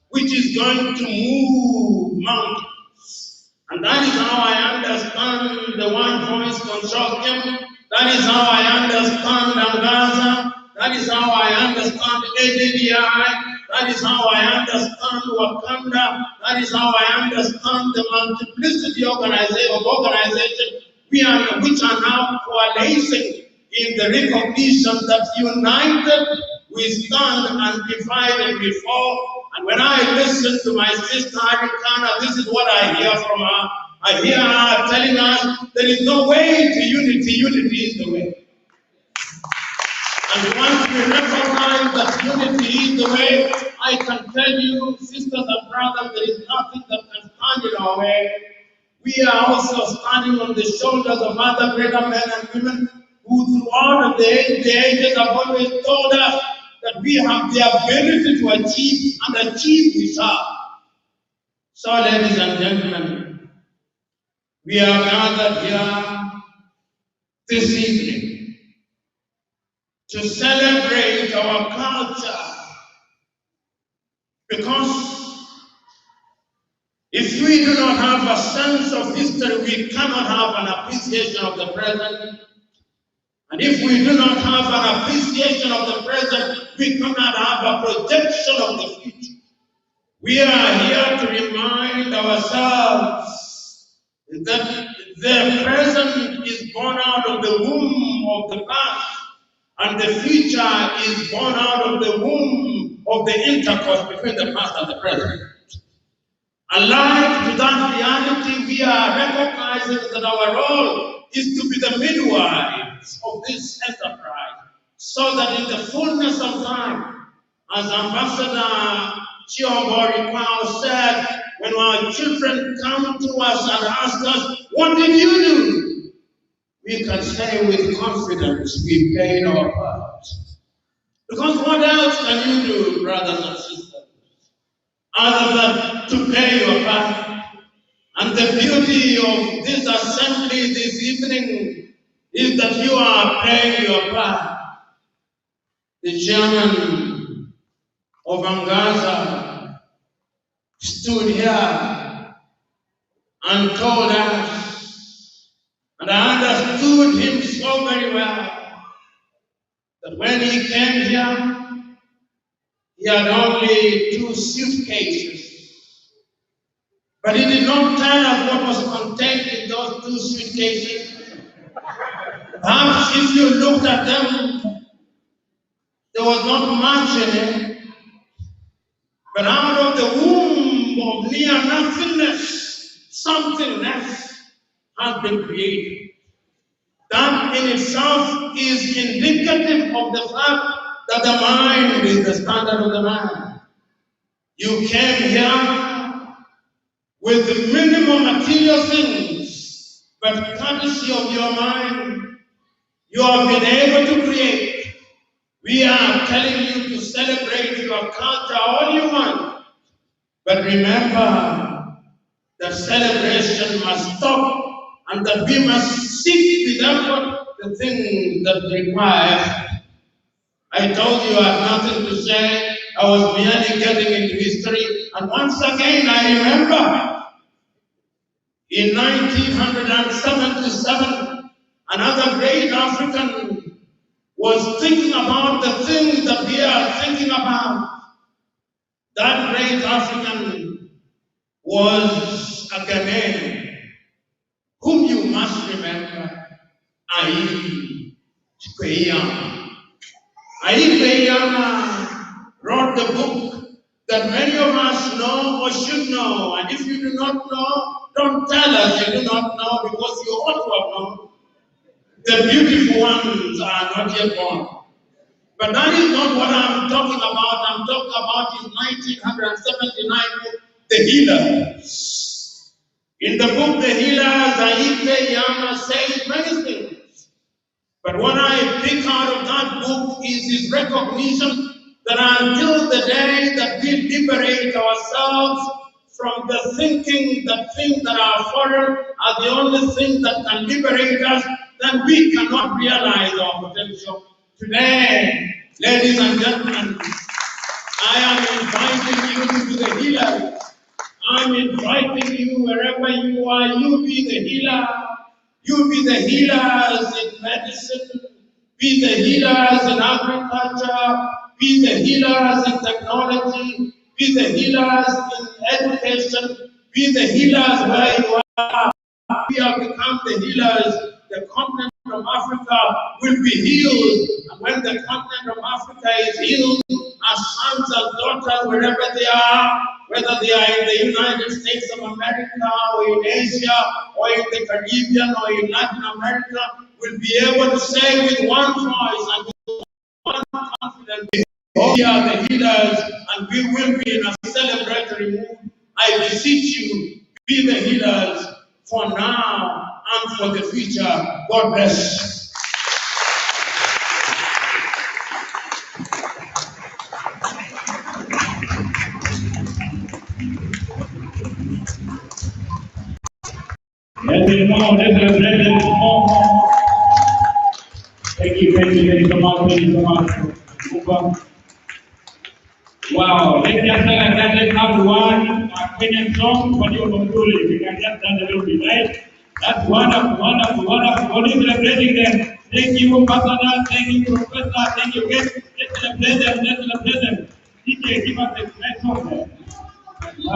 which is going to move mountains. And that is how I understand the One Voice Consortium. That is how I understand Angaza. That is how I understand KDRTV. That is how I understand Wakanda. That is how I understand the multiplicity of organizations which are now coalescing in the recognition that united we stand and divided we fall. And when I listen to my sister Arikana, this is what I hear from her. I hear her telling us there is no way to unity. Unity is the way. And once we recognize that unity is the way, I can tell you, sisters and brothers, there is nothing that can stand in our way. We are also standing on the shoulders of other greater men and women who throughout the ages have always told us that we have the ability to achieve, and achieve we shall. So, ladies and gentlemen, we are gathered here this evening to celebrate our culture, because if we do not have a sense of history, we cannot have an appreciation of the present. And if we do not have an appreciation of the present, we cannot have a projection of the future. We are here to remind ourselves that the present is born out of the womb of the past, and the future is born out of the womb of the intercourse between the past and the present. Alive to that reality, we are recognizing that our role is to be the midwives of this enterprise, so that in the fullness of time, as Ambassador Chiombo Rikwao said, when our children come to us and ask us, what did you do? We can say with confidence, we played our part. Because what else can you do, brothers and sisters, other than to play your part? And the beauty of this assembly this evening is that you are playing your part. The chairman of Angaza stood here and told us, and I understood him so very well, that when he came here, he had only 2 suitcases. But he did not tell us what was contained in those 2 suitcases. Perhaps if you looked at them, there was not much in it. But out of the womb of near nothingness, something less has been created. That in itself is indicative of the fact that the mind is the standard of the man. You came here with the minimum material things, but courtesy of your mind, you have been able to create. We are telling you to celebrate your culture all you want, but remember that celebration must stop, and that we must seek with effort the things that require. I told you I have nothing to say. I was merely getting into history, and once again I remember in 1977, another great African was thinking about the things that we are thinking about. That great African was a Ghanaian, whom you must remember, Ai Kweyama. Ai Kweyama wrote the book that many of us know or should know. And if you do not know, don't tell us you do not know, because you ought to have known. The beautiful ones are not yet born. But that is not what I'm talking about. I'm talking about his 1979 book, The Healers. In the book, The Healers, Aike Yama says many things. But what I pick out of that book is his recognition that until the day that we liberate ourselves from the thinking that things that are foreign are the only thing that can liberate us, then we cannot realize our potential. Today, ladies and gentlemen, I am inviting you to be the healer. I'm inviting you wherever you are, you be the healer. You be the healers in medicine, be the healers in agriculture, be the healers in technology, be the healers in education, be the healers where you are. We have become the healers. The continent of Africa will be healed. And when the continent of Africa is healed, our sons and daughters, wherever they are, whether they are in the United States of America, or in Asia, or in the Caribbean, or in Latin America, will be able to say with one voice and with one confidence, we are the healers, and we will be in a celebratory mood. I beseech you, be the healers for now and for the future. God bless. Let me know, let them know. Thank you very much. Wow, let's just let's have one Kenyan song for you from Julie. We can just dance a little bit, right? That's wonderful. What is celebrating them? Thank you, Pastor. Thank you, Professor. Thank you, guys. Let's celebrate them. DJ, give us a nice song there. That's nice.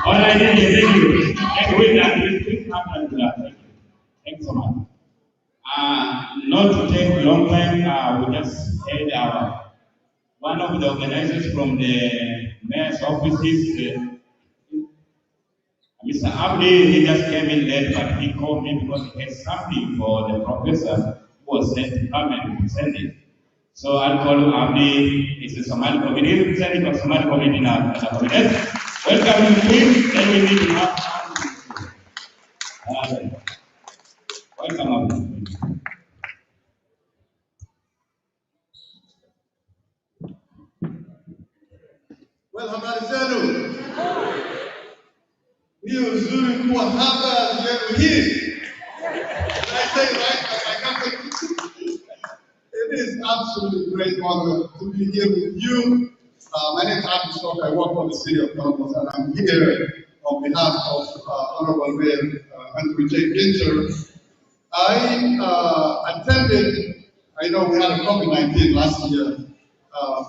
All right, thank you. Thanks so much. Not to take a long time, we just had one of the organizers from the mayor's offices, Mr. Abdi, he just came in late, but he called me because he had something for the professor who was sent to come and present it. So I'll call Abdi, he's a Somali community, representing of Somali community in our community. Welcome him, then we need to have welcome Abdi. Well, habari zenu. Ni uzuri kuwa hapa leo hii. I say right, I can't take it. It is absolutely great honor to be here with you. My name is Abdi Stock. I work for the city of Columbus, and I'm here on behalf of Honorable Mayor Andrew J. Ginter. I attended, I know we had a COVID-19 last year,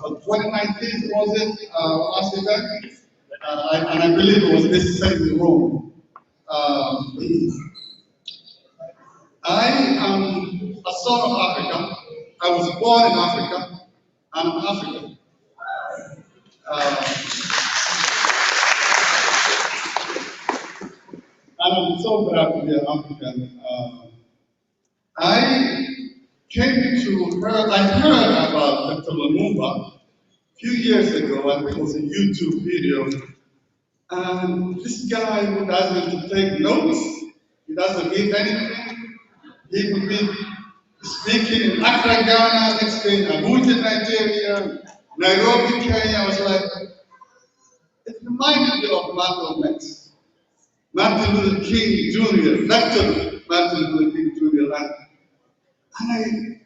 but 2019 was it last event? And I believe it was this same room. I am a son of Africa. I was born in Africa. I'm African. And I'm so proud to be an African. I heard about Dr. Lumumba a few years ago. I think it was a YouTube video. And this guy who doesn't take notes, he doesn't give anything. He would be speaking in Accra, Ghana, next day in Abuja, Nigeria, Nairobi, Kenya. I was like, It reminded me of Malcolm X, Martin Luther King Jr., Dr. Martin Luther King Jr. And I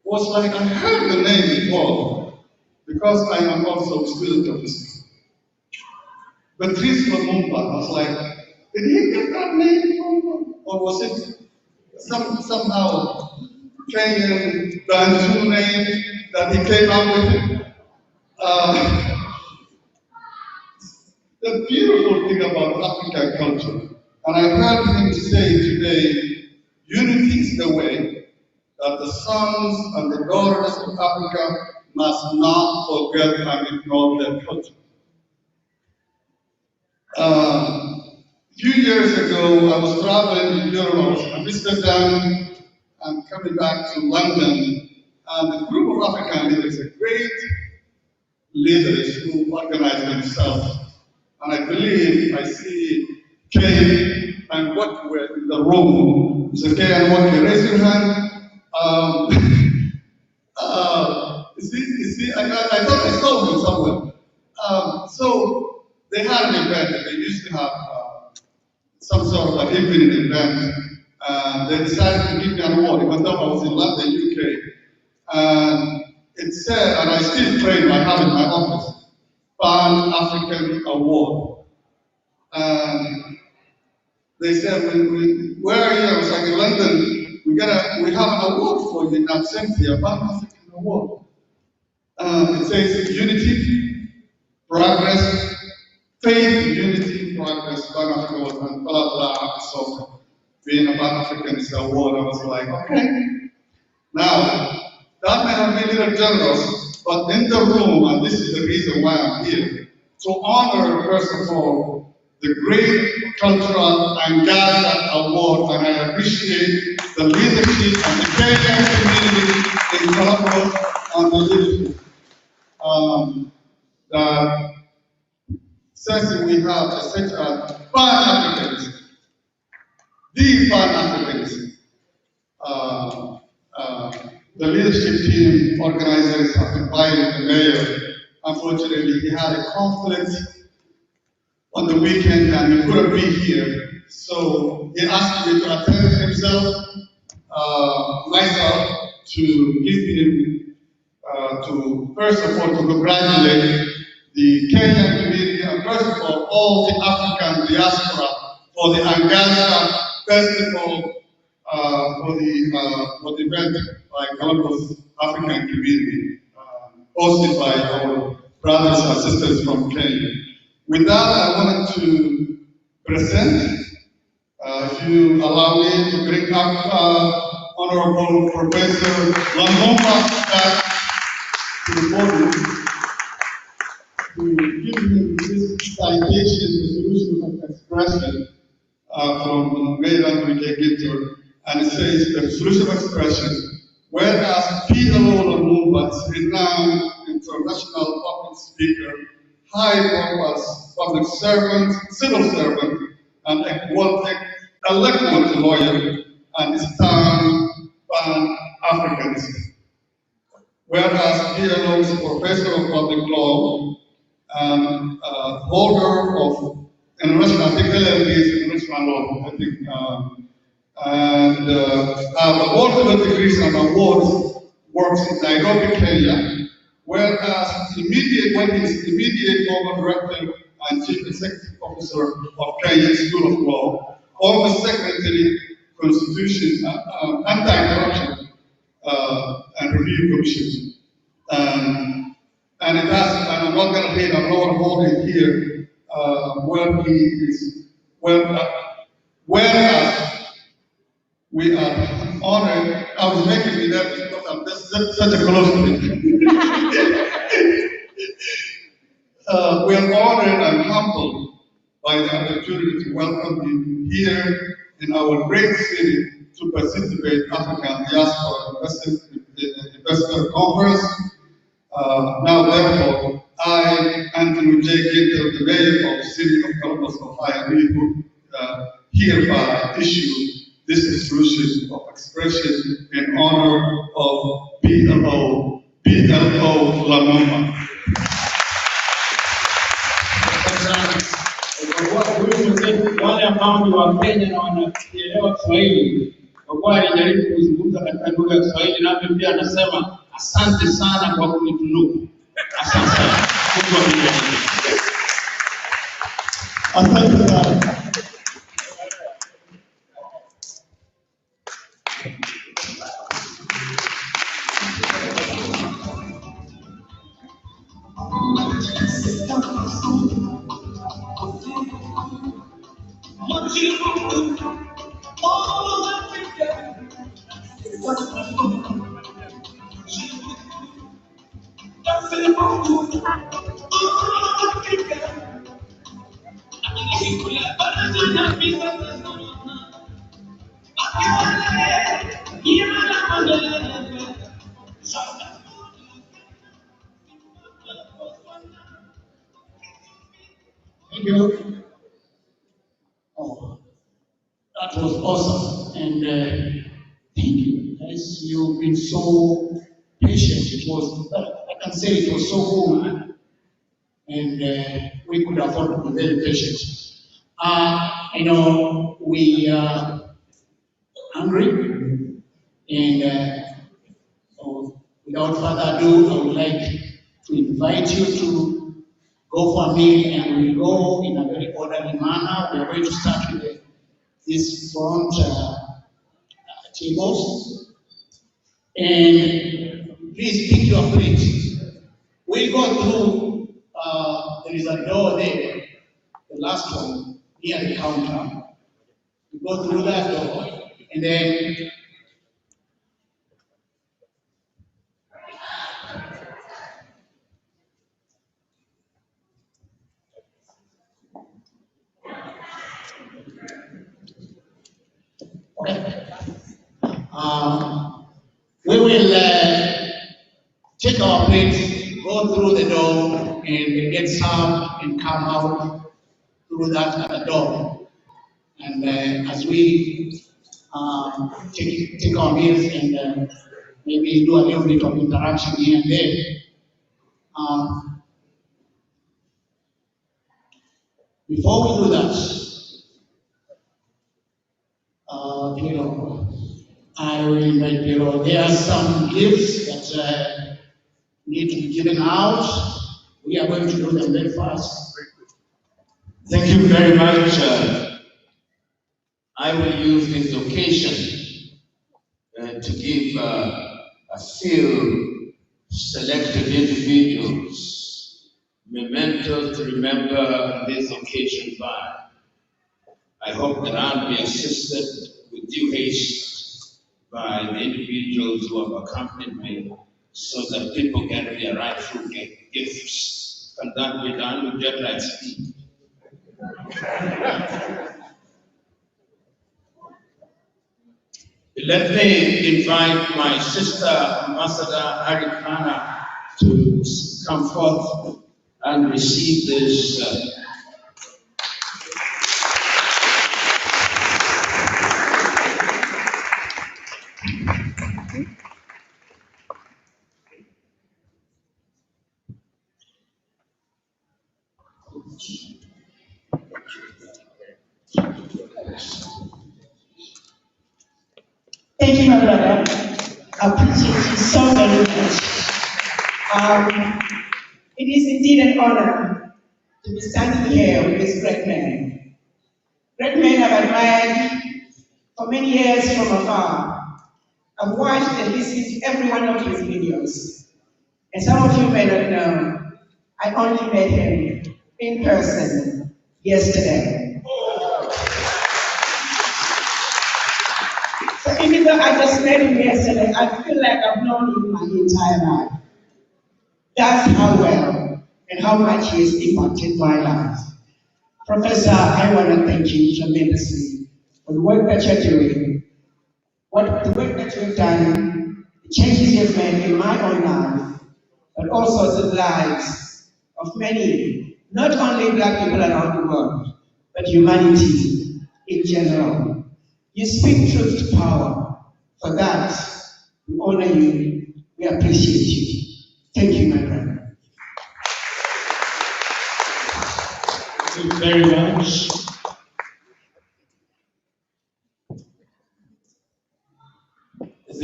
was like, I heard the name before, because I am also a student of history. But Patrice Lumumba, I was like, did he get that name from, or was it somehow Kenyan Bantu name that he came up with? The beautiful thing about African culture, and I heard him say today, unity is the way that the sons and the daughters of Africa must not forget and ignore their culture. A few years ago, I was traveling in Europe, I was in Amsterdam, and coming back to London, and a group of African leaders, a great leaders who organize themselves. And I believe I see Kay and what were in the room. So Kay and what, raise your hand. You see, I thought I saw him somewhere. So they had an event, and they used to have some sort of an evening event. They decided to give me an award, even though I was in London, UK. And it said, and I still frame, I have in my office, Pan-African Award. And they said, where are you? I was like, in London, we have an award for you in absentia, Pan-African Award. It says unity, progress, faith, unity, progress, Pan-African Award, and blah, blah, so being a Pan-African is an award. I was like, okay. Now, that may have been a little generous, but in the room, and this is the reason why I'm here, to honor, first of all, the great cultural Angaza Award, and I appreciate the leadership and the Kenyan community in Columbus and the leadership. That says we have such a Pan-Africanism, the Pan-Africanism. The leadership team organizers have invited the mayor. Unfortunately, he had a conflict on the weekend and he couldn't be here. So he asked me to attend himself, myself, to give him, to first of all, to congratulate the Kenyan community and first of all the African diaspora for the Angaza Festival, for the event by Columbus African community, hosted by our brothers and sisters from Kenya. With that, I wanted to present, if you allow me to bring up Honorable Professor Lumumba back to the podium to give him this citation, the solution of expression from Mayor Ginter. And it says the solution of expression, whereas PLO Lumumba is renowned international public speaker, high purpose public servant, civil servant, and eloquent lawyer, and is termed Pan-Africanism. Whereas PLO is a professor of public law and holder of international, I think LLB international law, I think, and have multiple degrees and awards, works in Nairobi, Kenya, whereas when he's immediate former director and chief executive officer of Kenya School of Law, former secretary, Constitution, Anti-Corruption and Review Commission. And it has, and I'm not going to read, I'm not going to hold it here, where he is, whereas we are honored. I was making me nervous because I'm just such a close thing. We are honored and humbled by the opportunity to welcome you here in our great city to participate in African Diaspora Investor Conference. Now, therefore, I, Anthony J. Ginter, the mayor of the city of Columbus, Ohio, who hereby issue this solution of expression in honor of PLO Lumumba. Kiswahili, kwa kuwa alijaribu kuzungumza katika lugha ya Kiswahili, nami pia anasema asante sana kwa kunitunuku. Asante sana. Mungu awabariki. Asante sana. Thank you. Oh, that was awesome. And thank you, guys. You've been so patient. It was, I can say it was so good. And we could afford to be very patient. I know we are hungry. And so without further ado, I would like to invite you to go for a meal, and we'll go in a very orderly manner. We are going to start with these front tables. And please pick your plate. We'll go through, there is a door there, the last one, near the counter. We go through that door, and then okay. We will take our plates, go through the door, and get served and come out through that other door. And as we take our meals and maybe do a little bit of interaction here and there, before we do that, I will invite there are some gifts that need to be given out. We are going to do them very fast. Thank you very much. I will use this occasion to give a few selected individuals mementos to remember this occasion by. I hope that I'll be assisted with due haste by the individuals who have accompanied me so that people get their rightful gifts. Can that be done with jet light speed? Let me invite my sister, Ambassador Harikana, to come forth and receive this. Thank you, my brother. I appreciate you so very much. It is indeed an honor to be standing here with this great man. Great man I've admired for many years from afar. I've watched and listened to every one of his videos. And some of you may not know, I only met him in person yesterday. So even though I just met him yesterday, I feel like I've known him my entire life. That's how well and how much he has impacted my life. Professor, I want to thank you tremendously for the work that you're doing, the work that you've done, the changes you've made in my own life, but also the lives of many, not only Black people around the world, but humanity in general. You speak truth to power. For that, we honor you, we appreciate you. Thank you, my brother. Thank you very much.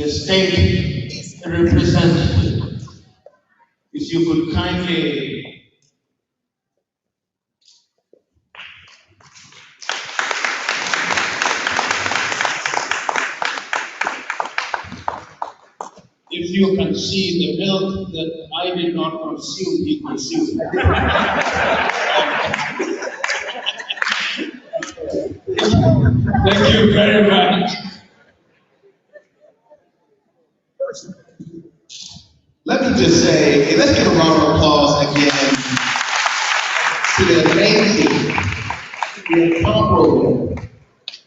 the state representative, if you could kindly if you can see the milk that I did not consume, he consumed. Thank you very much. Let me just say, let's give a round of applause again to the amazing, the incomparable.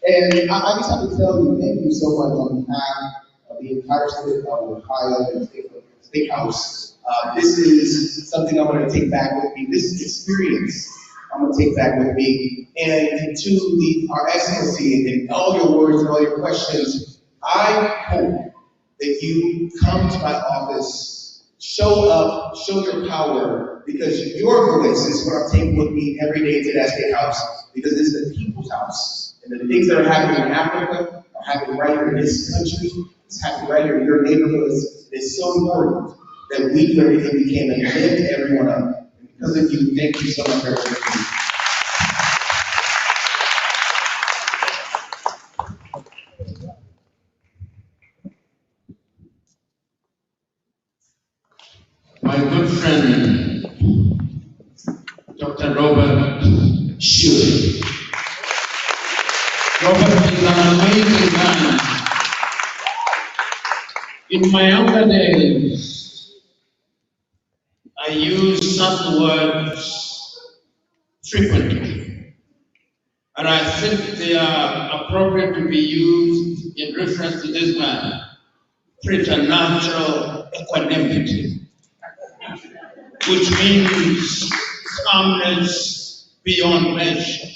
And I just have to tell you, thank you so much on behalf of the entire state of Ohio and State House. This is something I want to take back with me. This is experience I'm going to take back with me. And to our excellency and all your words and all your questions, I hope that you come to my office, show up, show your power, because your voice is what I'm taking with me every day to that State House, because it's the people's house. And the things that are happening in Africa are happening right here in this country. It's happening right here in your neighborhoods. It's so important that we do everything we can to lift everyone up. And because of you, thank you so much for everything. My good friend, Dr. Robert Shure. Robert is an amazing man. In my younger days, I used certain words frequently, and I think they are appropriate to be used in reference to this man, preternatural equanimity, which means calmness beyond measure.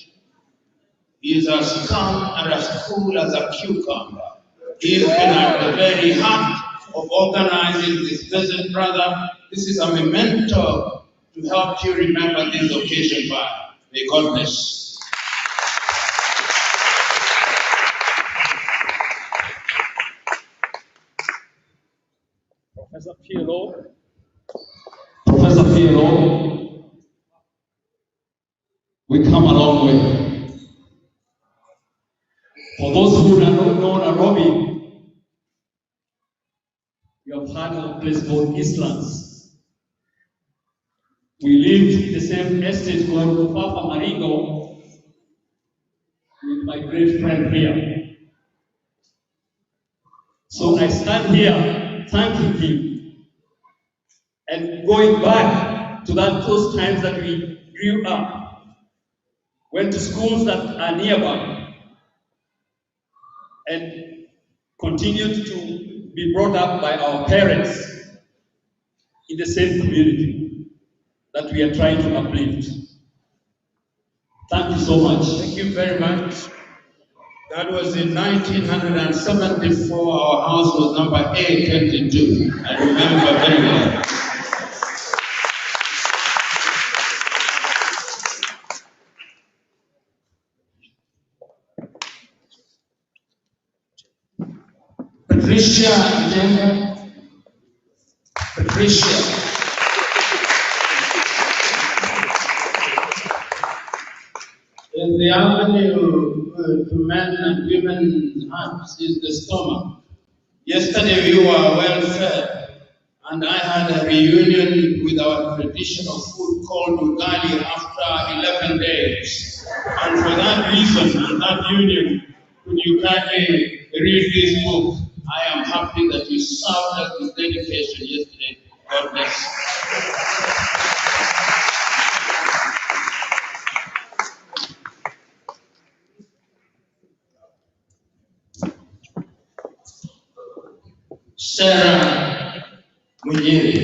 He is as calm and as cool as a cucumber. He has been at the very heart of organizing this visit, brother. This is a memento to help you remember this occasion by. May God bless. Professor PLO, we come a long way. For those who do not know Nairobi, we have had a place called Eastlands. We lived in the same estate called Ufafa Maringo with my great friend here. So I stand here thanking him and going back to those times that we grew up, went to schools that are nearby, and continued to be brought up by our parents in the same community that we are trying to uplift. Thank you so much. Thank you very much. That was in 1974. Our house was number A22. I remember very well. Patricia Jenga. Patricia. In the avenue to men and women's hearts is the stomach. Yesterday we were well fed, and I had a reunion with our traditional food called ugali after 11 days. And for that reason, that union, could you kindly read this book? I am happy that you served us with dedication yesterday. God bless Sarah Munyiri.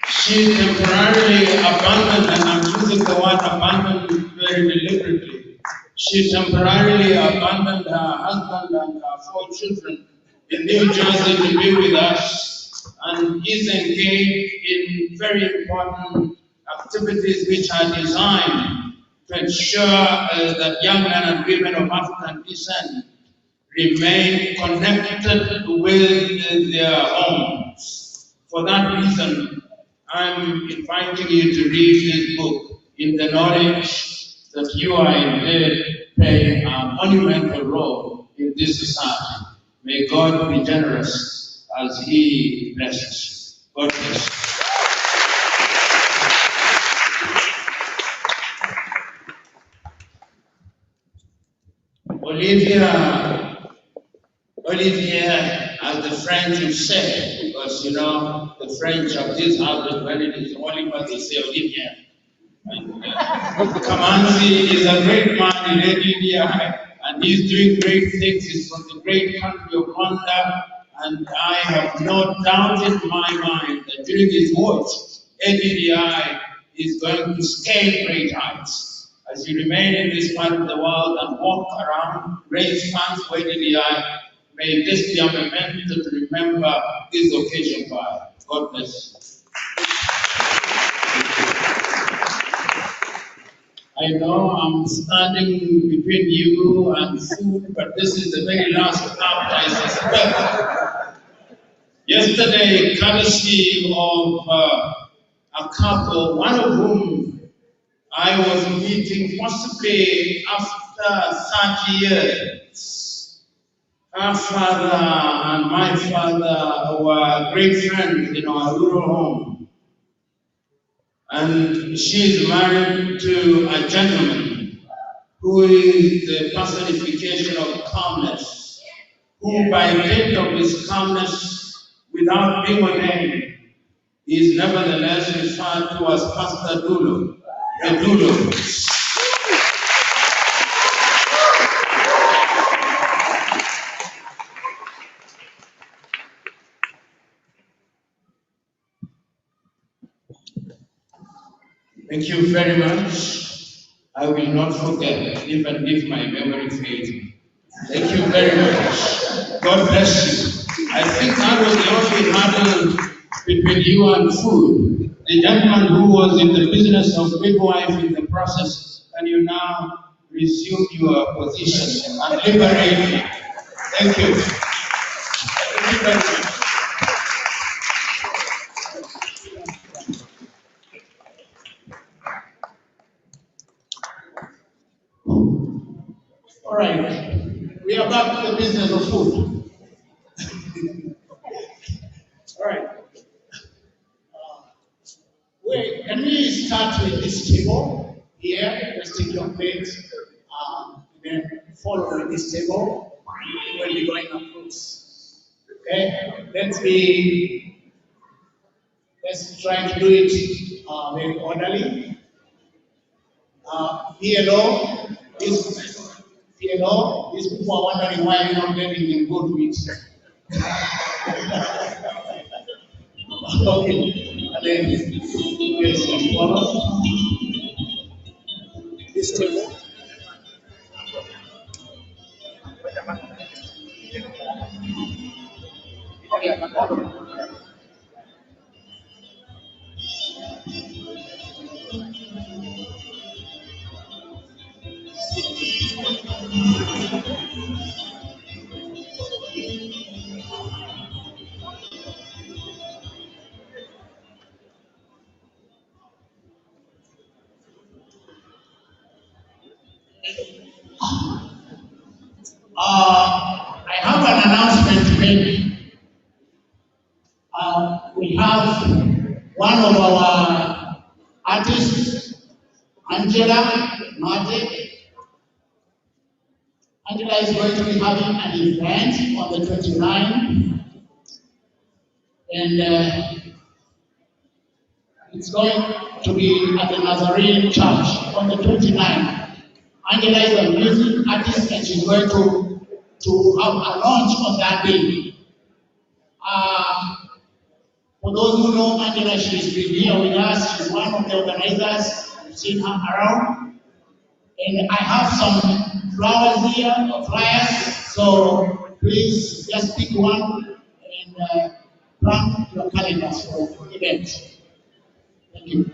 She temporarily abandoned, and I'm using the word abandoned very deliberately. She temporarily abandoned her husband and her 4 children in New Jersey to be with us, and is engaged in very important activities which are designed to ensure that young men and women of African descent remain connected with their homes. For that reason, I'm inviting you to read this book in the knowledge that you are indeed playing a monumental role in this society. May God be generous as He blesses you. God bless you. Olivier, as the French would say, because you know the French of this house, when it is Oliver, they say Olivier. Kamanzi is a great man in ADDI, and he's doing great things. He's from the great country of Rwanda, and I have no doubt in my mind that during his watch, ADDI is going to scale great heights. As you remain in this part of the world and walk around, raise funds for ADDI, may this be a memento to remember this occasion by. God bless you. I know I'm standing between you and food, but this is the very last act I suspect. Yesterday, courtesy of a couple, one of whom I was meeting possibly after 30 years. Her father and my father were great friends in our rural home. And she is married to a gentleman who is the personification of calmness, who by dint of his calmness, without being ordained, is nevertheless referred to as Pastor Dulo, the Dulo. Thank you very much. I will not forget, even if my memory fails me. Thank you very much. God bless you. I think I was the only hurdle between you and food. The gentleman who was in the business of midwife in the process, can you now resume your position and liberate me? Thank you. Thank you very much. All right, we are back to the business of food. All right. Wait, can we start with this table here? Just take your plate, then follow with this table. We'll be going across. Okay, let's try to do it very orderly. PLO, these people are wondering why you're not letting them go to it. Okay, and then yes, follow this table. I have an announcement to make. We have one of our artists, Angela Mate. Angela is going to be having an event on the 29th, and it's going to be at the Nazarene Church on the 29th. Angela is a music artist, and she's going to have a launch on that day. For those who know Angela, she's been here with us. She's one of the organizers. We've seen her around. And I have some flowers here, or flyers. So please just pick one and plan your calendars for the event. Thank you.